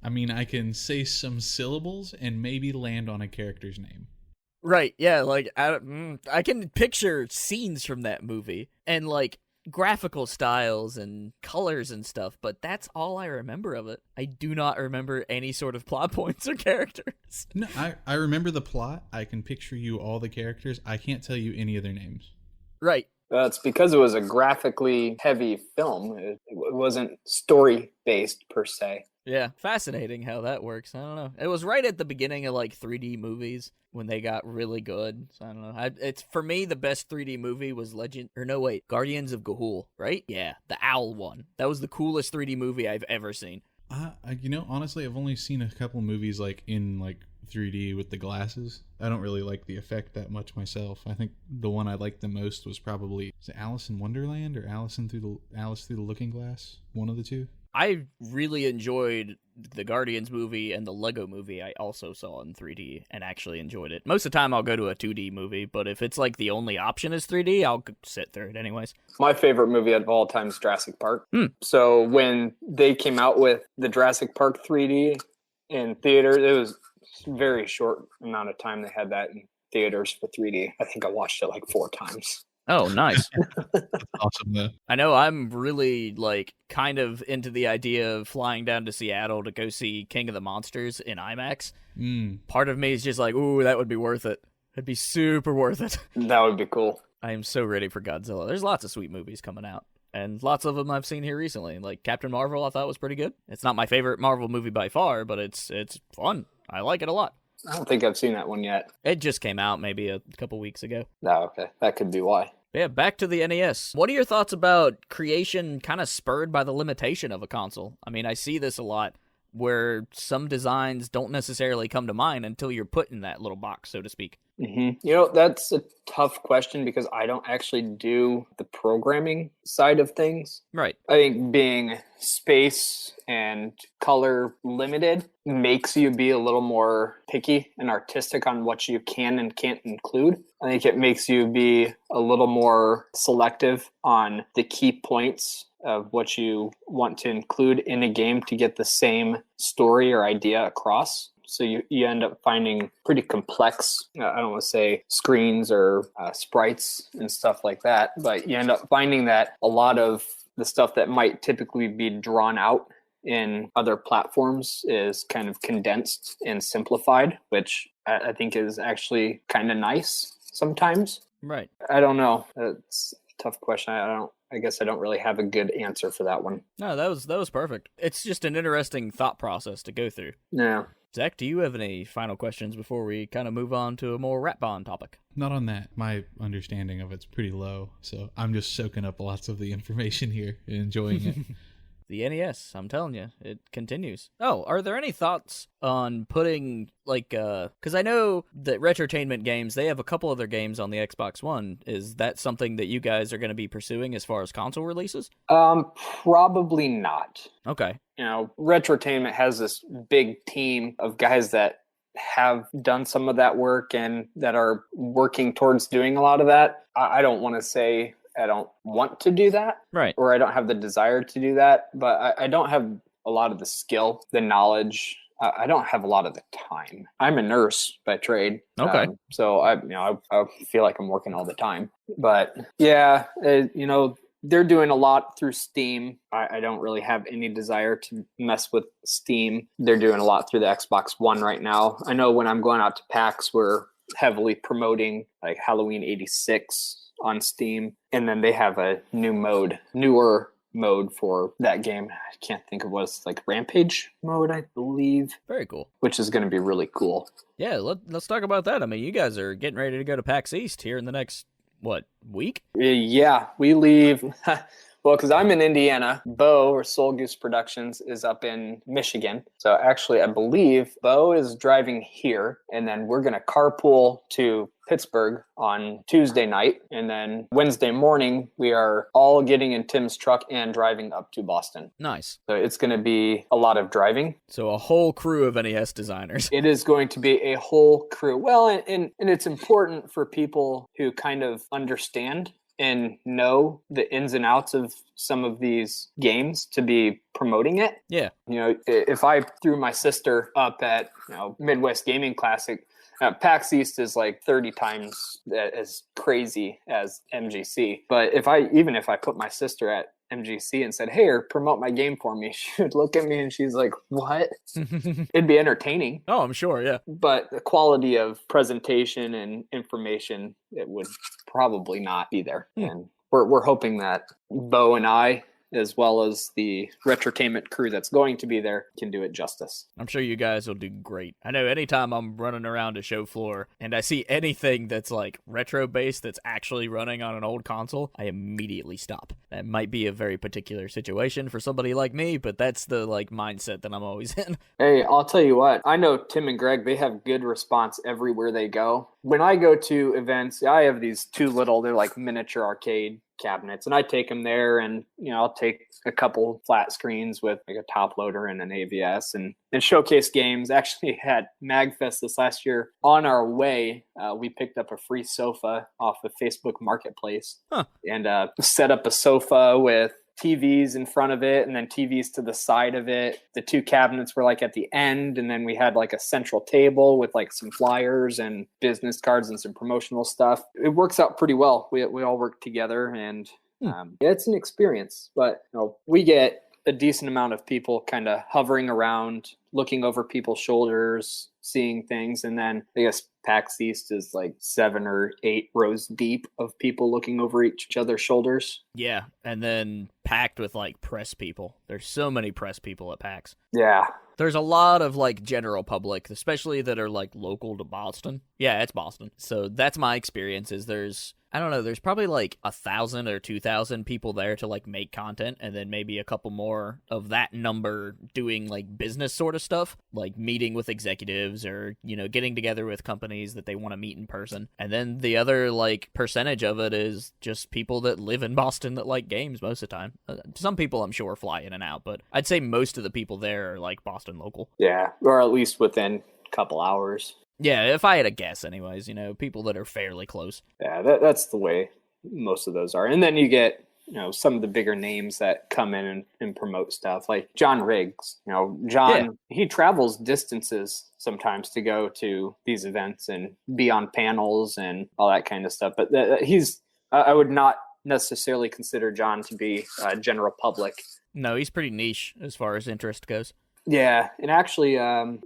I mean, I can say some syllables and maybe land on a character's name. Right, yeah, like, I can picture scenes from that movie, and, like, graphical styles and colors and stuff, but that's all I remember of it. I do not remember any sort of plot points or characters. No, I remember the plot. I can picture you all the characters. I can't tell you any of their names. Right. It's because it was a graphically heavy film. It wasn't story-based, per se. Yeah, fascinating how that works. I don't know. It was right at the beginning of, like, 3D movies when they got really good. So I don't know. It's for me, the best 3D movie was Guardians of Gahul, right? Yeah, the owl one. That was the coolest 3D movie I've ever seen. Honestly, I've only seen a couple movies like in like 3D with the glasses. I don't really like the effect that much myself. I think the one I liked the most was probably Alice in Wonderland or Alice Through the Looking Glass. One of the two. I really enjoyed the Guardians movie and the Lego movie I also saw in 3D and actually enjoyed it. Most of the time I'll go to a 2D movie, but if it's like the only option is 3D, I'll sit through it anyways. My favorite movie of all time is Jurassic Park. So when they came out with the Jurassic Park 3D in theaters, it was a very short amount of time they had that in theaters for 3D. I think I watched it like 4 times. Oh, nice. That's awesome, though. I know I'm really, like, kind of into the idea of flying down to Seattle to go see King of the Monsters in IMAX. Part of me is just like, ooh, that would be worth it. It'd be super worth it. That would be cool. I am so ready for Godzilla. There's lots of sweet movies coming out. And lots of them I've seen here recently. Like Captain Marvel, I thought was pretty good. It's not my favorite Marvel movie by far, but it's fun. I like it a lot. I don't think I've seen that one yet. It just came out maybe a couple weeks ago. Oh, okay. That could be why. Yeah, back to the NES. What are your thoughts about creation kind of spurred by the limitation of a console? I mean, I see this a lot where some designs don't necessarily come to mind until you're put in that little box, so to speak. You know, that's a tough question because I don't actually do the programming side of things. Right. I think being space and color limited makes you be a little more picky and artistic on what you can and can't include. I think it makes you be a little more selective on the key points of what you want to include in a game to get the same story or idea across. So you end up finding pretty complex, I don't want to say screens or sprites and stuff like that, but you end up finding that a lot of the stuff that might typically be drawn out in other platforms is kind of condensed and simplified, which I think is actually kind of nice sometimes. Right. I don't know. It's a tough question. I I guess I don't really have a good answer for that one. No, that was perfect. It's just an interesting thought process to go through. Yeah. Zach, do you have any final questions before we kind of move on to a more Rat Bond topic? Not on that. My understanding of it's pretty low, so I'm just soaking up lots of the information here and enjoying it. The NES, I'm telling you, it continues. Oh, are there any thoughts on putting, like, because I know that Retrotainment Games, they have a couple other games on the Xbox One. Is that something that you guys are going to be pursuing as far as console releases? Probably not. Okay. You know, Retrotainment has this big team of guys that have done some of that work and that are working towards doing a lot of that. I don't want to say I don't want to do that, right, or I don't have the desire to do that, but I don't have a lot of the skill, the knowledge. I don't have a lot of the time. I'm a nurse by trade. Okay. So I feel like I'm working all the time, but yeah, they're doing a lot through Steam. I don't really have any desire to mess with Steam. They're doing a lot through the Xbox One right now. I know when I'm going out to PAX, we're heavily promoting like Halloween 86 on Steam, and then they have a newer mode for that game. I can't think of what it's like, Rampage mode, I believe. Very cool. Which is going to be really cool. Yeah, let's talk about that. I mean, you guys are getting ready to go to PAX East here in the next, week? Yeah, we leave. Well, because I'm in Indiana, Bo or Soul Goose Productions is up in Michigan. So actually, I believe Bo is driving here, and then we're going to carpool to Pittsburgh on Tuesday night. And then Wednesday morning, we are all getting in Tim's truck and driving up to Boston. Nice. So it's going to be a lot of driving. So a whole crew of NES designers. It is going to be a whole crew. Well, and it's important for people who kind of understand and know the ins and outs of some of these games to be promoting it. Yeah. You know, if I threw my sister up at, Midwest Gaming Classic, PAX East is like 30 times as crazy as MGC. But if I put my sister at MGC and said, "Hey, promote my game for me," she would look at me and she's like, "What?" It'd be entertaining. Oh, I'm sure, yeah. But the quality of presentation and information, it would probably not be there. And we're hoping that Bo and I, as well as the Retrotainment crew that's going to be there, can do it justice. I'm sure you guys will do great. I know anytime I'm running around a show floor and I see anything that's like retro-based that's actually running on an old console, I immediately stop. That might be a very particular situation for somebody like me, but that's the mindset that I'm always in. Hey, I'll tell you what. I know Tim and Greg, they have good response everywhere they go. When I go to events, I have these they're like miniature arcade cabinets, and I take them there, and I'll take a couple flat screens with like a top loader and an AVS and showcase games. Actually at MagFest this last year, on our way, we picked up a free sofa off of Facebook Marketplace and set up a sofa with TVs in front of it and then TVs to the side of it. The two cabinets were like at the end, and then we had like a central table with like some flyers and business cards and some promotional stuff. It works out pretty well. We all work together, and it's an experience. But we get a decent amount of people kind of hovering around, looking over people's shoulders, seeing things, and then I guess PAX East is like 7 or 8 rows deep of people looking over each other's shoulders. Yeah, and then packed with like press people. There's so many press people at PAX. Yeah. There's a lot of like general public, especially that are like local to Boston. Yeah, it's Boston. So that's my experience is there's probably like 1,000 or 2,000 people there to like make content, and then maybe a couple more of that number doing like business sort of stuff, like meeting with executives or, getting together with companies that they want to meet in person. And then the other like percentage of it is just people that live in Boston that like games most of the time. Some people I'm sure fly in and out, but I'd say most of the people there are like Boston local. Yeah, or at least within a couple hours. Yeah, if I had a guess anyways, people that are fairly close. Yeah, that's the way most of those are. And then you get, some of the bigger names that come in and promote stuff, like John Riggs. John, He travels distances sometimes to go to these events and be on panels and all that kind of stuff. But I would not necessarily consider John to be general public. No, he's pretty niche as far as interest goes. Yeah, and actually,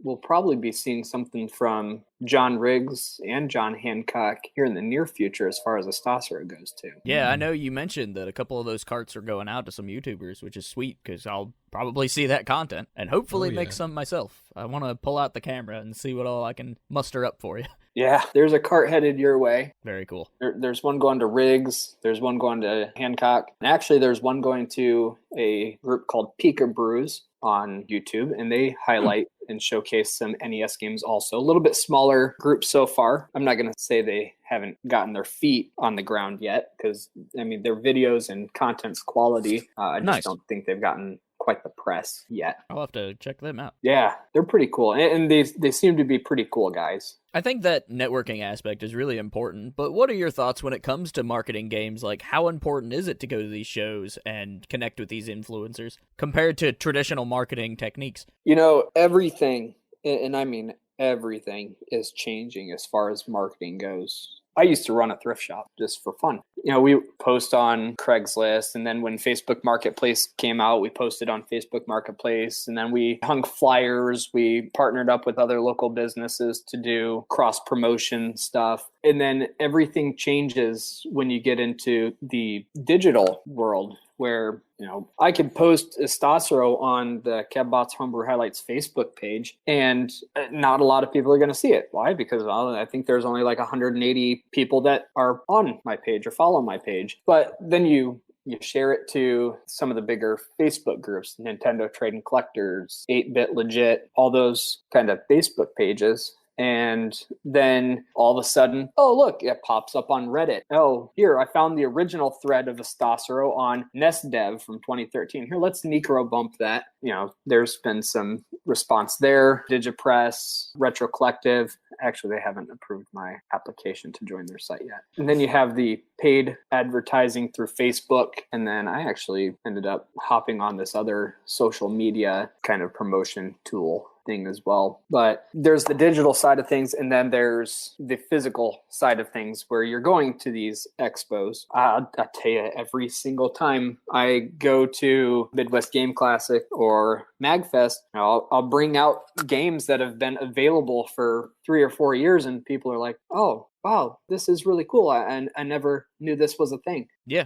we'll probably be seeing something from John Riggs and John Hancock here in the near future as far as Estoscerro goes, too. Yeah, I know you mentioned that a couple of those carts are going out to some YouTubers, which is sweet because I'll probably see that content and hopefully make some myself. I want to pull out the camera and see what all I can muster up for you. Yeah, there's a cart headed your way. Very cool. There's one going to Riggs. There's one going to Hancock. And actually, there's one going to a group called Pika Brews on YouTube, and they highlight and showcase some NES games also. A little bit smaller group so far. I'm not going to say they haven't gotten their feet on the ground yet, because, I mean, their videos and content's quality. I just don't think they've gotten quite the press yet. I'll have to check them out. Yeah, they're pretty cool. And they seem to be pretty cool guys. I think that networking aspect is really important, but what are your thoughts when it comes to marketing games? Like, how important is it to go to these shows and connect with these influencers compared to traditional marketing techniques? You know, everything, and I mean everything, is changing as far as marketing goes. I used to run a thrift shop just for fun. You know, we post on Craigslist, and then when Facebook Marketplace came out, we posted on Facebook Marketplace, and then we hung flyers. We partnered up with other local businesses to do cross-promotion stuff. And then everything changes when you get into the digital world, where, you know, I could post Estoscerro on the K3VBOT'S Homebrew Highlights Facebook page, and not a lot of people are going to see it. Why? Because I think there's only like 180 people that are on my page or follow my page. But then you share it to some of the bigger Facebook groups, Nintendo Trading Collectors, 8-Bit Legit, all those kind of Facebook pages. And then all of a sudden, oh, look, it pops up on Reddit. Oh, here, I found the original thread of Estoscerro on NESDev from 2013. Here, let's Necro bump that. You know, there's been some response there. Digipress, Retro Collective. Actually, they haven't approved my application to join their site yet. And then you have the paid advertising through Facebook. And then I actually ended up hopping on this other social media kind of promotion tool thing as well. But there's the digital side of things, and then there's the physical side of things where you're going to these expos. I tell you, every single time I go to Midwest Game Classic or MagFest, I'll bring out games that have been available for 3 or 4 years, and people are like, oh, wow, this is really cool. I never knew this was a thing. Yeah,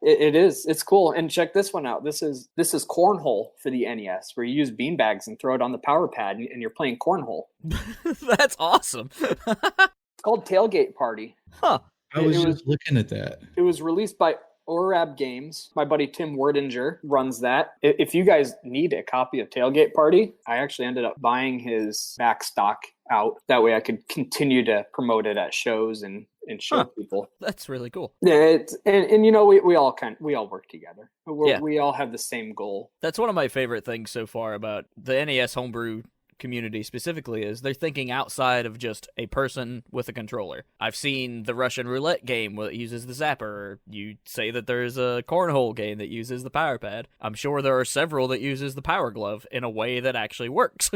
it is. It's cool. And check this one out. This is cornhole for the NES, where you use beanbags and throw it on the power pad, and you're playing cornhole. That's awesome. It's called Tailgate Party. Huh. I was just looking at that. It was released by Orab Games. My buddy Tim Wordinger runs that. If you guys need a copy of Tailgate Party, I actually ended up buying his back stock out. That way I could continue to promote it at shows and show people. That's really cool. Yeah, and you know, we all work together. We all have the same goal. That's one of my favorite things so far about the NES Homebrew community specifically, is they're thinking outside of just a person with a controller. I've seen the Russian roulette game that uses the zapper. You say that there's a cornhole game that uses the power pad. I'm sure there are several that uses the power glove in a way that actually works.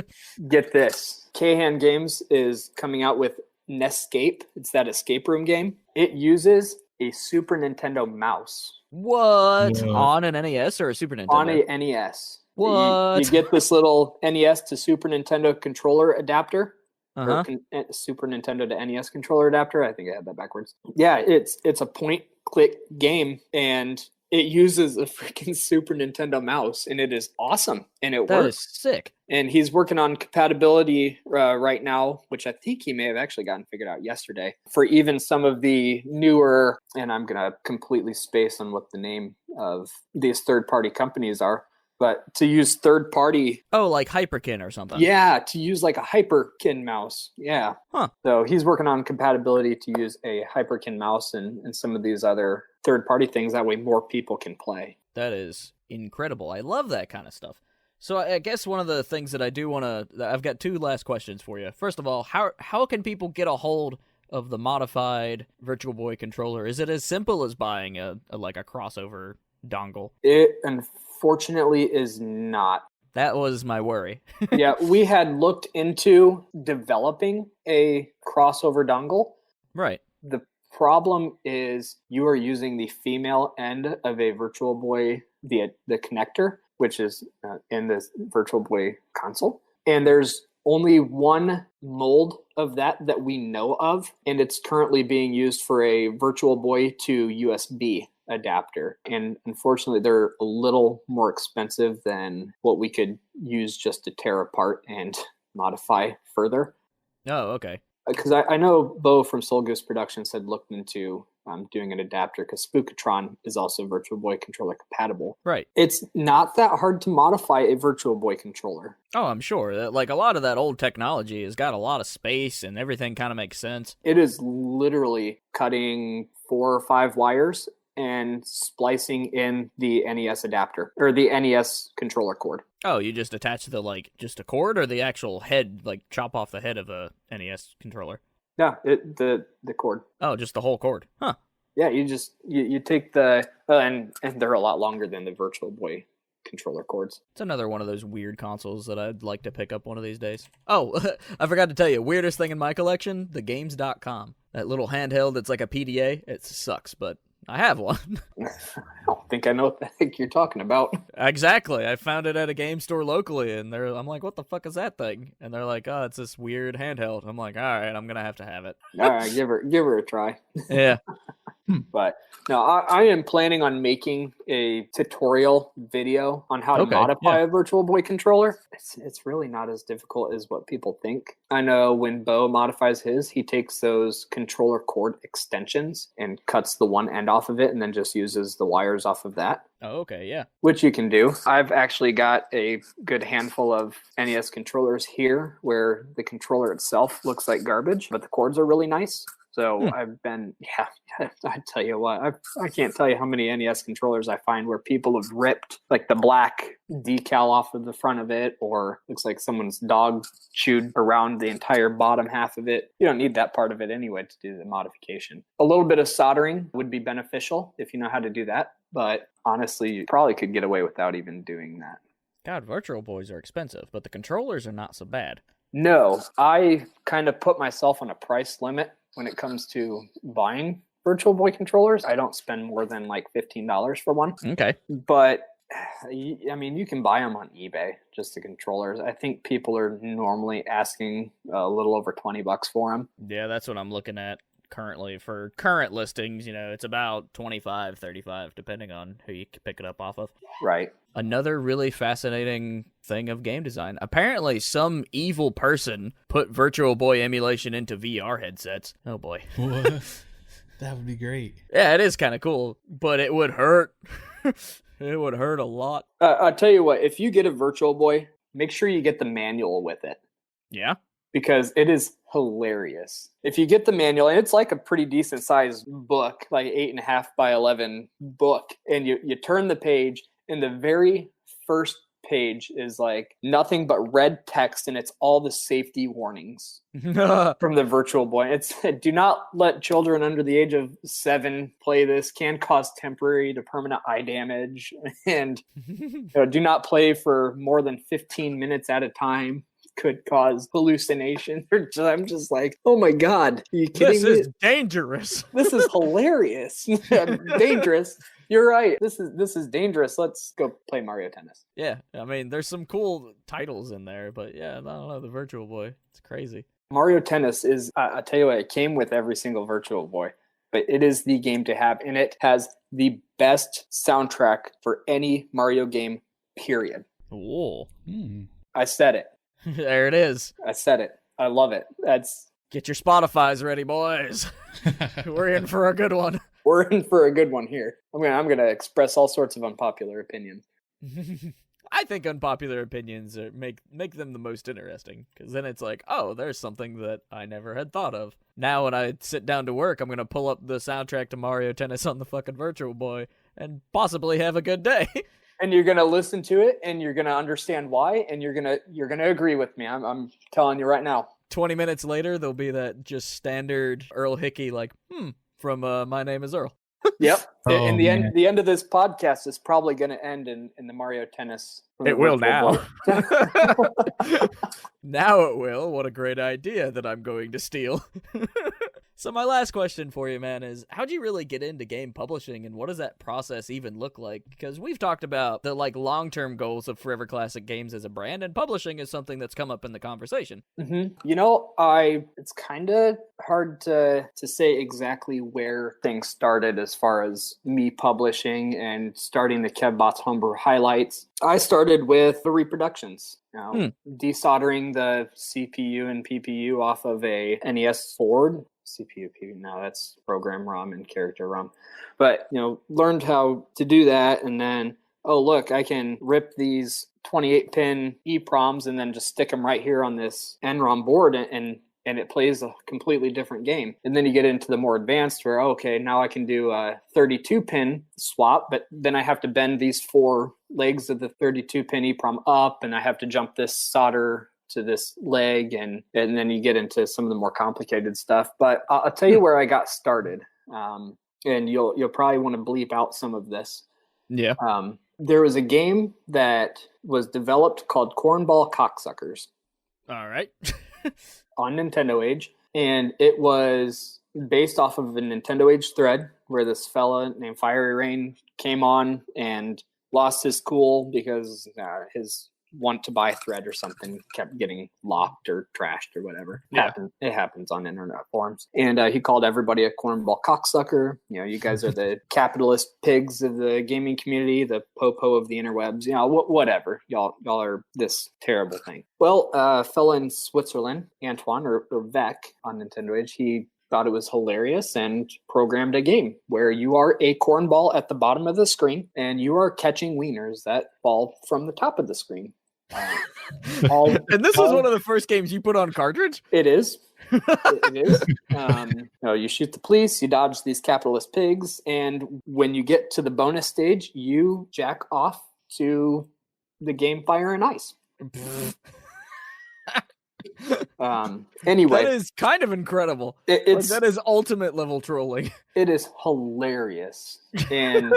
Get this. K-Han Games is coming out with Nescape. It's that escape room game. It uses a Super Nintendo mouse. What? Yeah. On an NES or a Super Nintendo? On a NES. What? You get this little NES to Super Nintendo controller adapter. Uh-huh. Or Super Nintendo to NES controller adapter. I think I had that backwards. Yeah, it's a point-click game, and it uses a freaking Super Nintendo mouse, and it is awesome, and it works. That is sick. And he's working on compatibility right now, which I think he may have actually gotten figured out yesterday, for even some of the newer, and I'm going to completely space on what the name of these third-party companies are, but to use third-party... Oh, like Hyperkin or something. Yeah, to use like a Hyperkin mouse. Yeah. Huh. So he's working on compatibility to use a Hyperkin mouse and some of these other third-party things. That way more people can play. That is incredible. I love that kind of stuff. So I guess one of the things that I do want to... I've got 2 last questions for you. First of all, how can people get a hold of the modified Virtual Boy controller? Is it as simple as buying a crossover dongle? It unfortunately is not. That was my worry. Yeah, we had looked into developing a crossover dongle. Right. The problem is you are using the female end of a Virtual Boy, the connector, which is in this Virtual Boy console. And there's only one mold of that we know of, and it's currently being used for a Virtual Boy to USB adapter. And unfortunately, they're a little more expensive than what we could use just to tear apart and modify further. Oh, okay. Because I know Bo from Soul Goose Productions had looked into doing an adapter, because Spookatron is also Virtual Boy controller compatible. Right. It's not that hard to modify a Virtual Boy controller. Oh, I'm sure. Like, a lot of that old technology has got a lot of space and everything kind of makes sense. It is literally cutting 4 or 5 wires and splicing in the NES adapter, or the NES controller cord. Oh, you just attach just a cord, or the actual head, like chop off the head of a NES controller? Yeah, the cord. Oh, just the whole cord. Huh. Yeah, you take the and they're a lot longer than the Virtual Boy controller cords. It's another one of those weird consoles that I'd like to pick up one of these days. Oh, I forgot to tell you, weirdest thing in my collection, the games.com. That little handheld that's like a PDA. It sucks, but I have one. I don't think I know what the heck you're talking about. Exactly. I found it at a game store locally, and I'm like, what the fuck is that thing? And they're like, oh, it's this weird handheld. I'm like, all right, I'm going to have it. All right, give her a try. Yeah. But no, I am planning on making a tutorial video on how to modify a Virtual Boy controller. It's really not as difficult as what people think. I know when Bo modifies his, he takes those controller cord extensions and cuts the one end off of it and then just uses the wires off of that. Oh, okay, yeah. Which you can do. I've actually got a good handful of NES controllers here where the controller itself looks like garbage, but the cords are really nice. So I've been, I tell you what, I can't tell you how many NES controllers I find where people have ripped like the black decal off of the front of it, or looks like someone's dog chewed around the entire bottom half of it. You don't need that part of it anyway to do the modification. A little bit of soldering would be beneficial if you know how to do that, but honestly, you probably could get away without even doing that. God, Virtual Boys are expensive, but the controllers are not so bad. No, I kind of put myself on a price limit when it comes to buying Virtual Boy controllers. I don't spend more than like $15 for one. Okay. But I mean, you can buy them on eBay, just the controllers. I think people are normally asking a little over $20 for them. Yeah, that's what I'm looking at currently. For current listings, it's about $25, $35, depending on who you pick it up off of. Right. Another really fascinating thing of game design. Apparently, some evil person put Virtual Boy emulation into VR headsets. Oh, boy. What? That would be great. Yeah, it is kind of cool, but it would hurt. It would hurt a lot. I'll tell you what, if you get a Virtual Boy, make sure you get the manual with it. Yeah? Because it is hilarious. If you get the manual, and it's like a pretty decent sized book, like 8.5 by 11 book, and you turn the page, and the very first page is like nothing but red text, and it's all the safety warnings from the Virtual Boy. It's do not let children under the age of 7 play this, can cause temporary to permanent eye damage, and do not play for more than 15 minutes at a time. Could cause hallucination. I'm just like, oh my God, are you kidding me? This is dangerous. This is hilarious. Dangerous. You're right. This is dangerous. Let's go play Mario Tennis. Yeah, I mean, there's some cool titles in there, but yeah, I don't know, the Virtual Boy, it's crazy. Mario Tennis is, I tell you what, it came with every single Virtual Boy, but it is the game to have, and it has the best soundtrack for any Mario game, period. Whoa. I said it. There it is. I said it. I love it. Get your Spotifys ready, boys. We're in for a good one. We're in for a good one here. I'm gonna express all sorts of unpopular opinions. I think unpopular opinions make them the most interesting, because then it's like, oh, there's something that I never had thought of. Now when I sit down to work, I'm gonna pull up the soundtrack to Mario Tennis on the fucking Virtual Boy and possibly have a good day. And you're gonna listen to it, and you're gonna understand why, and you're gonna agree with me. I'm telling you right now. 20 minutes later, there'll be that just standard Earl Hickey, like, from My Name is Earl. Yep. The end of this podcast is probably gonna end in the Mario Tennis. It will now. Now it will. What a great idea that I'm going to steal. So my last question for you, man, is how'd you really get into game publishing, and what does that process even look like? Because we've talked about the long-term goals of Forever Classic Games as a brand, and publishing is something that's come up in the conversation. Mm-hmm. It's kind of hard to say exactly where things started as far as me publishing and starting the KevBot's Homebrew highlights. I started with the reproductions. Desoldering the CPU and PPU off of a NES board. CPU, no, that's program ROM and character ROM. But, learned how to do that. And then, oh, look, I can rip these 28-pin EEPROMs and then just stick them right here on this NROM board and it plays a completely different game. And then you get into the more advanced where, okay, now I can do a 32-pin swap, but then I have to bend these 4 legs of the 32-pin EEPROM up, and I have to jump this solder to this leg, and then you get into some of the more complicated stuff. But I'll tell you where I got started, and you'll probably want to bleep out some of this. Yeah. There was a game that was developed called Cornball Cocksuckers. All right. On Nintendo Age, and it was based off of a Nintendo Age thread where this fella named Fiery Rain came on and lost his cool because his want to buy thread or something kept getting locked or trashed or whatever. Yeah. It happens on internet forums. And he called everybody a cornball cocksucker. You guys are the capitalist pigs of the gaming community, the popo of the interwebs, whatever. Y'all are this terrible thing. Well, a fella in Switzerland, Antoine or Vec on Nintendo Age, he thought it was hilarious and programmed a game where you are a cornball at the bottom of the screen and you are catching wieners that fall from the top of the screen. And this was one of the first games you put on cartridge? It is. It is. You shoot the police, you dodge these capitalist pigs, and when you get to the bonus stage, you jack off to the game Fire and Ice. Anyway, that is kind of incredible. That is ultimate level trolling. It is hilarious. And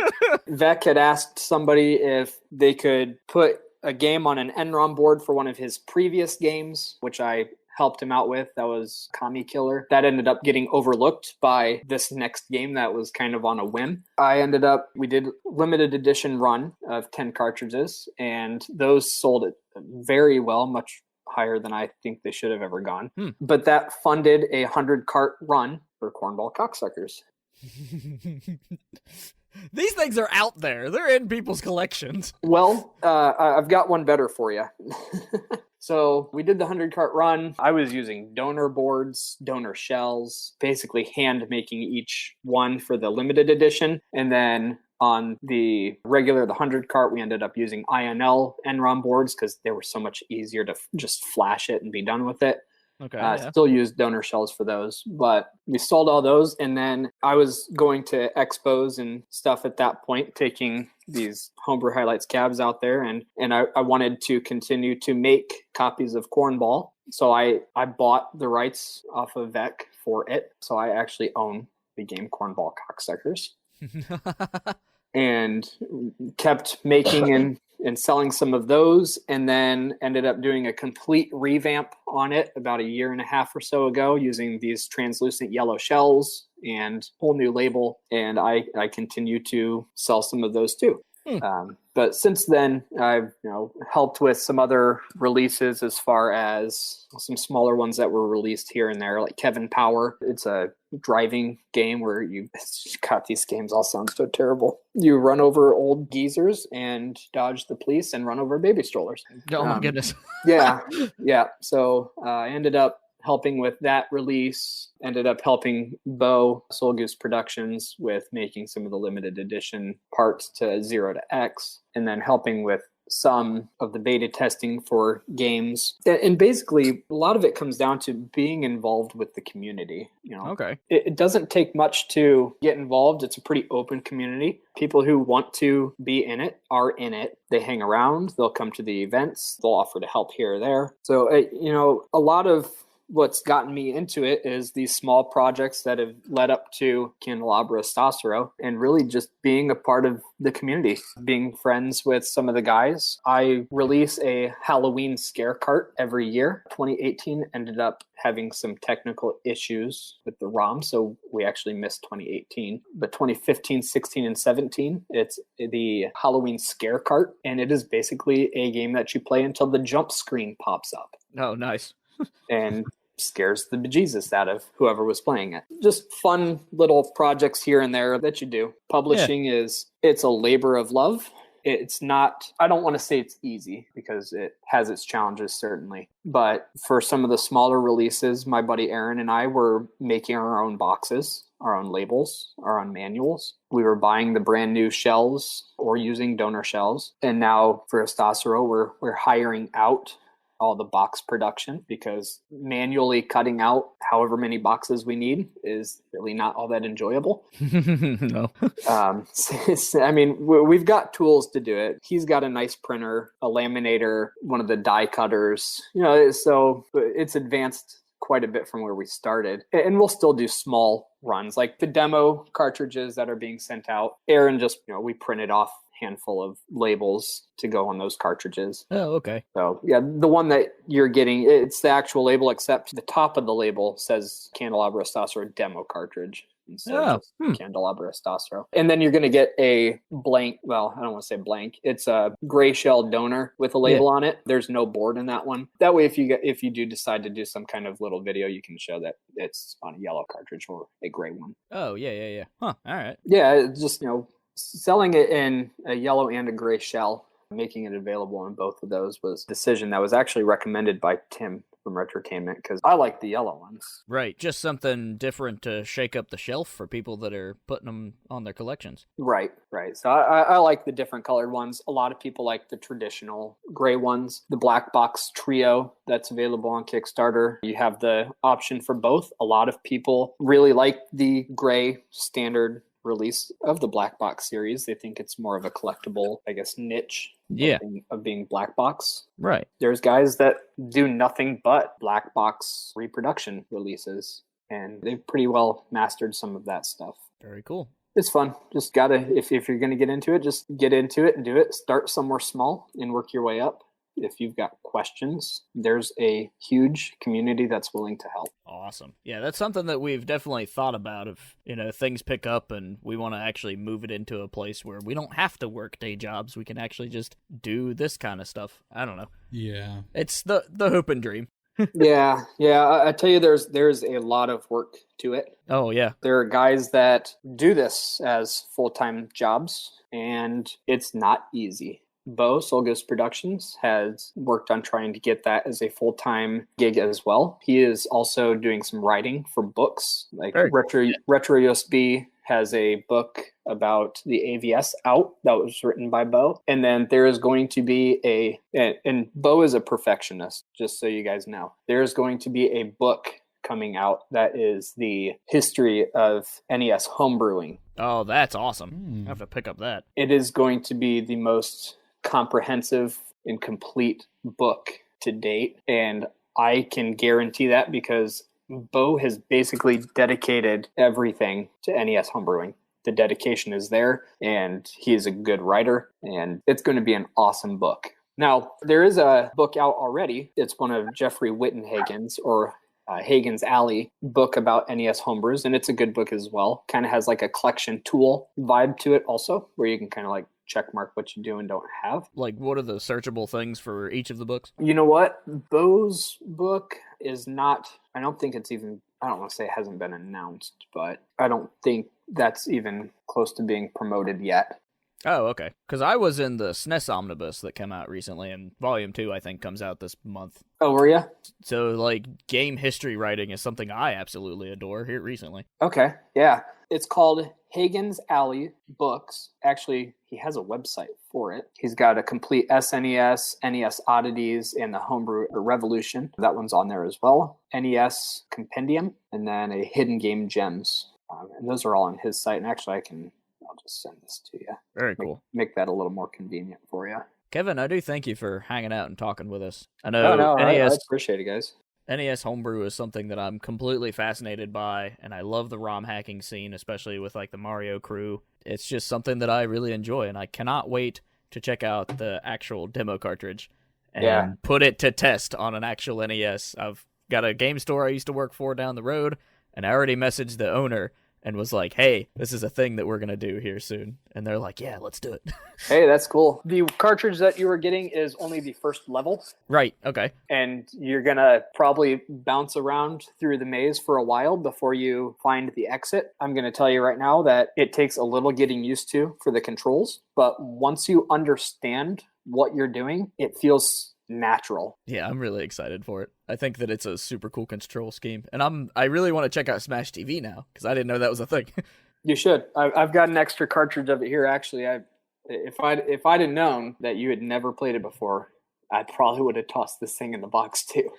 Vec had asked somebody if they could put a game on an NROM board for one of his previous games, which I helped him out with. That was Kami Killer. That ended up getting overlooked by this next game that was kind of on a whim. We did limited edition run of 10 cartridges, and those sold it very well, much higher than I think they should have ever gone. But that funded a 100-cart run for Cornball Cocksuckers. These things are out there. They're in people's collections. Well, I've got one better for you. So we did the 100-cart run. I was using donor boards, donor shells, basically hand making each one for the limited edition. And then on the 100-cart, we ended up using INL NROM boards because they were so much easier to just flash it and be done with it. Okay. Still use donor shells for those, but we sold all those. And then I was going to expos and stuff at that point, taking these Homebrew Highlights cabs out there. And I wanted to continue to make copies of Cornball. So I bought the rights off of Vec for it. So I actually own the game Cornball Cocksuckers. And kept making and selling some of those, and then ended up doing a complete revamp on it about a year and a half or so ago using these translucent yellow shells and whole new label. And I continue to sell some of those too. But since then, I've helped with some other releases as far as some smaller ones that were released here and there, like Kevin Power. It's a driving game where God, these games all sound so terrible. You run over old geezers and dodge the police and run over baby strollers. Oh my goodness. Yeah. So I ended up helping with that release, ended up helping Bo, Soul Goose Productions, with making some of the limited edition parts to 0 to X, and then helping with some of the beta testing for games. And basically, a lot of it comes down to being involved with the community. Okay. It doesn't take much to get involved. It's a pretty open community. People who want to be in it are in it. They hang around. They'll come to the events. They'll offer to help here or there. So, a lot of what's gotten me into it is these small projects that have led up to Candelabra Estoscerro, and really just being a part of the community, being friends with some of the guys. I release a Halloween scare cart every year. 2018 ended up having some technical issues with the ROM, so we actually missed 2018. But 2015, 16, and 17, it's the Halloween scare cart, and it is basically a game that you play until the jump screen pops up. Oh, nice. And scares the bejesus out of whoever was playing it. Just fun little projects here and there that you do. Publishing it's a labor of love. It's not, I don't want to say it's easy because it has its challenges certainly. But for some of the smaller releases, my buddy Aaron and I were making our own boxes, our own labels, our own manuals. We were buying the brand new shells or using donor shells. And now for Estoscerro, we're hiring out all the box production, because manually cutting out however many boxes we need is really not all that enjoyable. No. I mean, we've got tools to do it. He's got a nice printer, a laminator, one of the die cutters, so it's advanced quite a bit from where we started. And we'll still do small runs, like the demo cartridges that are being sent out. Aaron just, we printed off handful of labels to go on those cartridges. Oh, okay. So yeah, the one that you're getting, it's the actual label, except the top of the label says Candelabra Estoscerro demo cartridge instead of just Candelabra Estoscerro. And then you're going to get a blank, well, I don't want to say blank, it's a gray shell donor with a label on it. There's no board in that one. That way, if you do decide to do some kind of little video, you can show that it's on a yellow cartridge or a gray one. Oh, yeah. Huh, all right. Yeah, it's just, selling it in a yellow and a gray shell, making it available in both of those was a decision that was actually recommended by Tim from Retrotainment, because I like the yellow ones. Right, just something different to shake up the shelf for people that are putting them on their collections. Right. So I like the different colored ones. A lot of people like the traditional gray ones. The black box trio that's available on Kickstarter, you have the option for both. A lot of people really like the gray standard release of the black box series. They think it's more of a collectible, I guess, niche of being black box. Right. There's guys that do nothing but black box reproduction releases, and they've pretty well mastered some of that stuff. Very cool. It's fun. Just gotta, if you're going to get into it, just get into it and do it. Start somewhere small and work your way up. If you've got questions, there's a huge community that's willing to help. Awesome. Yeah, that's something that we've definitely thought about. If, things pick up and we want to actually move it into a place where we don't have to work day jobs, we can actually just do this kind of stuff. I don't know. Yeah. It's the hope and dream. Yeah. I tell you, there's a lot of work to it. Oh, yeah. There are guys that do this as full-time jobs, and it's not easy. Bo, Soul Ghost Productions, has worked on trying to get that as a full-time gig as well. He is also doing some writing for books. Like Retro USB has a book about the AVS out that was written by Bo. And then there is going to be and Bo is a perfectionist, just so you guys know. There's going to be a book coming out that is the history of NES homebrewing. Oh, that's awesome. I have to pick up that. It is going to be the most comprehensive and complete book to date, and I can guarantee that because Bo has basically dedicated everything to NES homebrewing. The dedication is there, and he is a good writer, and it's going to be an awesome book. Now, there is a book out already. It's one of Jeffrey Wittenhagen's, or Hagen's Alley book about NES homebrews, and it's a good book as well. Kind of has like a collection tool vibe to it also, where you can kind of like check mark what you do and don't have. Like, what are the searchable things for each of the books? You know what? Bo's book is not, I don't think it's even, I don't want to say it hasn't been announced, but I don't think that's even close to being promoted yet. Oh, okay. Because I was in the SNES Omnibus that came out recently, and Volume 2, I think, comes out this month. Oh, were you? So, like, game history writing is something I absolutely adore here recently. Okay, yeah. It's called Hagen's Alley Books. Actually, he has a website for it. He's got a complete SNES, NES Oddities, and the Homebrew Revolution. That one's on there as well. NES Compendium, and then a Hidden Game Gems. And those are all on his site. And actually, I'll just send this to you. Very cool. Make that a little more convenient for you. Kevin, I do thank you for hanging out and talking with us. I know I NES, appreciate it, guys. NES Homebrew is something that I'm completely fascinated by, and I love the ROM hacking scene, especially with like the Mario crew. It's just something that I really enjoy, and I cannot wait to check out the actual demo cartridge and put it to test on an actual NES. I've got a game store I used to work for down the road, and I already messaged the owner and was like, hey, this is a thing that we're going to do here soon. And they're like, yeah, let's do it. Hey, that's cool. The cartridge that you were getting is only the first level. Right, okay. And you're going to probably bounce around through the maze for a while before you find the exit. I'm going to tell you right now that it takes a little getting used to for the controls. But once you understand what you're doing, it feels natural. Yeah, I'm really excited for it. I think that it's a super cool control scheme, and I really want to check out Smash TV now because I didn't know that was a thing. You should. I've got an extra cartridge of it here. Actually, if I'd have known that you had never played it before, I probably would have tossed this thing in the box too.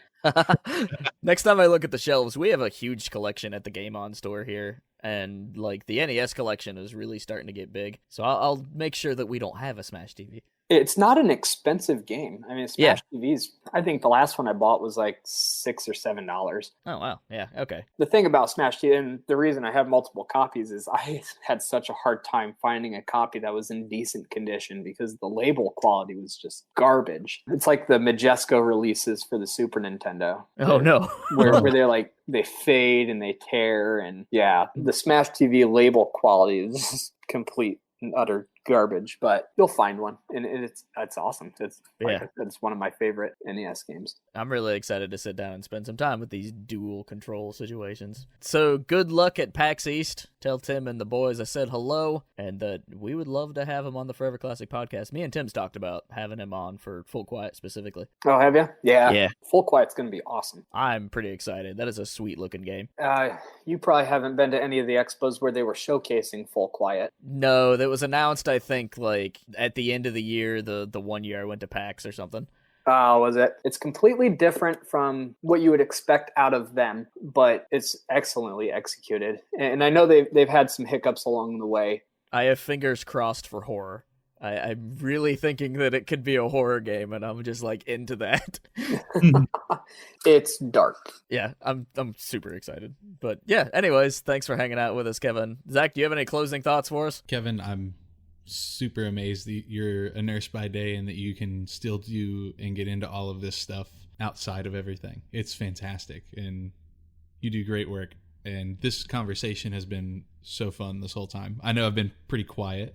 Next time I look at the shelves, we have a huge collection at the Game On store here, and like the NES collection is really starting to get big. So I'll make sure that we don't have a Smash TV. It's not an expensive game. I mean, Smash TVs, I think the last one I bought was like $6 or $7. Oh, wow. Yeah, okay. The thing about Smash TV, and the reason I have multiple copies, is I had such a hard time finding a copy that was in decent condition because the label quality was just garbage. It's like the Majesco releases for the Super Nintendo. Oh, no. where they're like, they fade and they tear. And yeah, the Smash TV label quality is just complete and utter garbage, but you'll find one, and it's awesome. It's one of my favorite NES games. I'm really excited to sit down and spend some time with these dual control situations. So good luck at PAX East. Tell Tim and the boys I said hello, and that we would love to have him on the Forever Classic podcast. Me and Tim's talked about having him on for Full Quiet specifically. Oh, have you? Yeah. Full Quiet's going to be awesome. I'm pretty excited. That is a sweet looking game. You probably haven't been to any of the expos where they were showcasing Full Quiet. No, that was announced, I think, like at the end of the year, the 1 year I went to PAX or something. Oh, was it? It's completely different from what you would expect out of them, but it's excellently executed. And I know they've had some hiccups along the way. I have fingers crossed for horror. I'm really thinking that it could be a horror game, and I'm just like into that. It's dark. Yeah, I'm super excited. But yeah, anyways, thanks for hanging out with us, Kevin. Zach, do you have any closing thoughts for us? Kevin, I'm super amazed that you're a nurse by day and that you can still do and get into all of this stuff outside of everything. It's fantastic, and you do great work. And this conversation has been so fun this whole time. I know I've been pretty quiet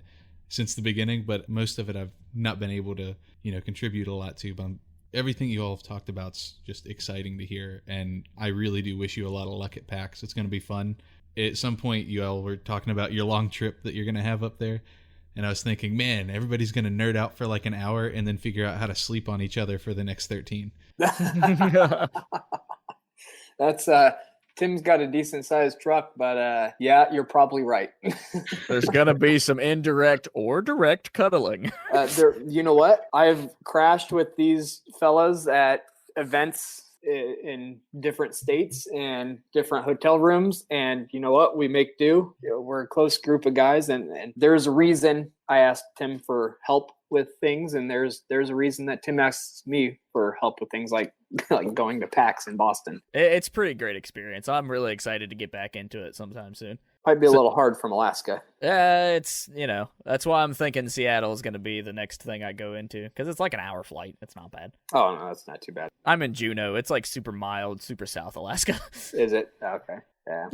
since the beginning, but most of it I've not been able to, contribute a lot to. But everything you all have talked about's just exciting to hear, and I really do wish you a lot of luck at PAX. It's going to be fun. At some point, you all were talking about your long trip that you're going to have up there, and I was thinking, man, everybody's going to nerd out for like an hour and then figure out how to sleep on each other for the next 13. That's Tim's got a decent sized truck, but yeah, you're probably right. There's gonna be some indirect or direct cuddling. You know what? I've crashed with these fellas at events in different states and different hotel rooms, and you know what? We make do. We're a close group of guys, and there's a reason I asked Tim for help with things, and there's a reason that Tim asks me for help with things like going to PAX in Boston. It's a pretty great experience. I'm really excited to get back into it sometime soon. Might be a little hard from Alaska. It's, that's why I'm thinking Seattle is going to be the next thing I go into, because it's like an hour flight. It's not bad. Oh, no, that's not too bad. I'm in Juneau. It's like super mild, super South Alaska. Is it? Okay. Yeah.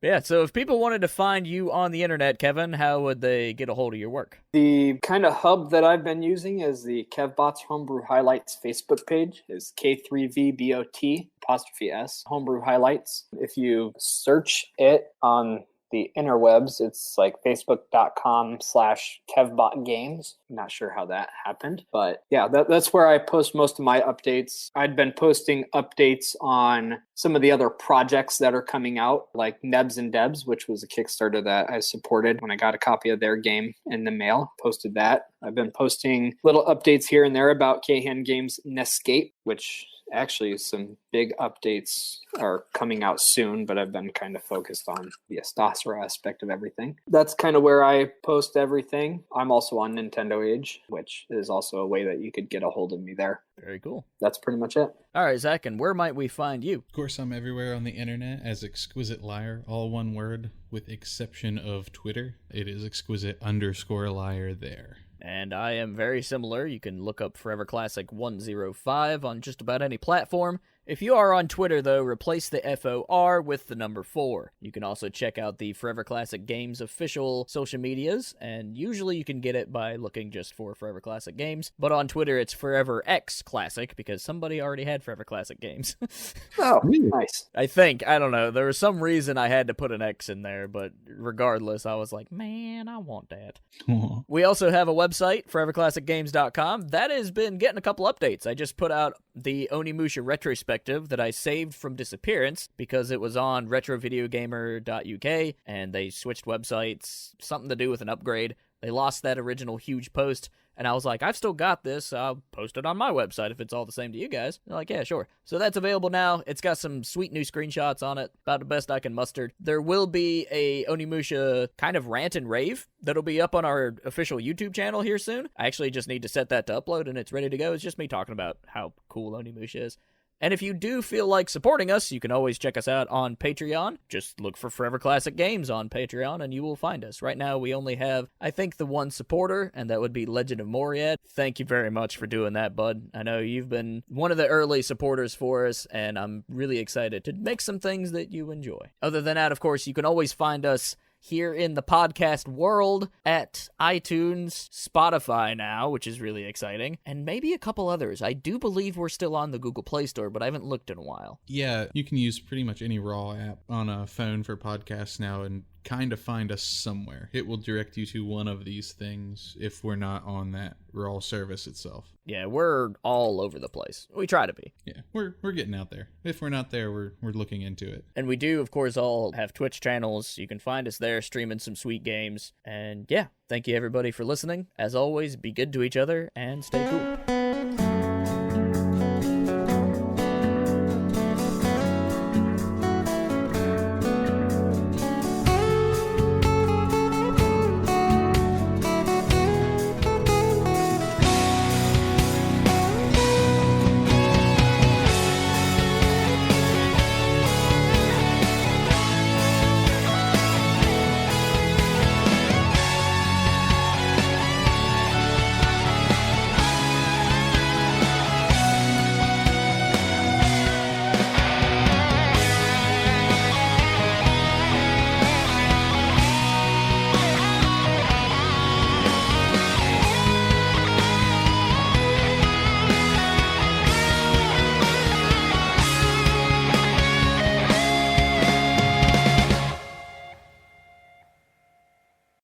Yeah, so if people wanted to find you on the internet, Kevin, how would they get a hold of your work? The kind of hub that I've been using is the KevBot's Homebrew Highlights Facebook page. Is K3VBOT'S Homebrew Highlights. If you search it on the interwebs, it's like facebook.com/KevBotGames. I'm not sure how that happened, but yeah, that's where I post most of my updates. I'd been posting updates on some of the other projects that are coming out, like Nebs and Debs, which was a Kickstarter that I supported when I got a copy of their game in the mail. Posted that. I've been posting little updates here and there about Kahan Games' Nescape, which actually some big updates are coming out soon, but I've been kind of focused on the Estoscerro aspect of everything. That's kind of where I post everything. I'm also on Nintendo Age, which is also a way that you could get a hold of me there. Very cool. That's pretty much it. All right, Zach, and where might we find you? Of course, I'm everywhere on the internet as Exquisite Liar, all one word, with exception of Twitter. It is exquisite_liar there. And I am very similar. You can look up Forever Classic 105 on just about any platform. If you are on Twitter, though, replace the FOR with the number 4. You can also check out the Forever Classic Games official social medias, and usually you can get it by looking just for Forever Classic Games. But on Twitter, it's Forever X Classic, because somebody already had Forever Classic Games. Oh, nice. I think. I don't know. There was some reason I had to put an X in there, but regardless, I was like, man, I want that. Aww. We also have a website, foreverclassicgames.com. That has been getting a couple updates. I just put out the Onimusha retrospective that I saved from disappearance because it was on retrovideogamer.uk and they switched websites, something to do with an upgrade. They lost that original huge post, and I was like, I've still got this. I'll post it on my website if it's all the same to you guys. They're like, yeah, sure. So that's available now. It's got some sweet new screenshots on it, about the best I can muster. There will be a Onimusha kind of rant and rave that'll be up on our official YouTube channel here soon. I actually just need to set that to upload, and it's ready to go. It's just me talking about how cool Onimusha is. And if you do feel like supporting us, you can always check us out on Patreon. Just look for Forever Classic Games on Patreon and you will find us. Right now, we only have, I think, the one supporter, and that would be Legend of Moriad. Thank you very much for doing that, bud. I know you've been one of the early supporters for us, and I'm really excited to make some things that you enjoy. Other than that, of course, you can always find us here in the podcast world at iTunes, Spotify now, which is really exciting, and maybe a couple others. I do believe we're still on the Google Play Store, but I haven't looked in a while. Yeah, you can use pretty much any raw app on a phone for podcasts now and kind of find us somewhere. It will direct you to one of these things if we're not on that raw service itself. Yeah, we're all over the place. We try to be. Yeah, we're getting out there. If we're not there, we're looking into it. And we do, of course, all have Twitch channels. You can find us there streaming some sweet games. And yeah, thank you everybody for listening. As always, be good to each other and stay cool.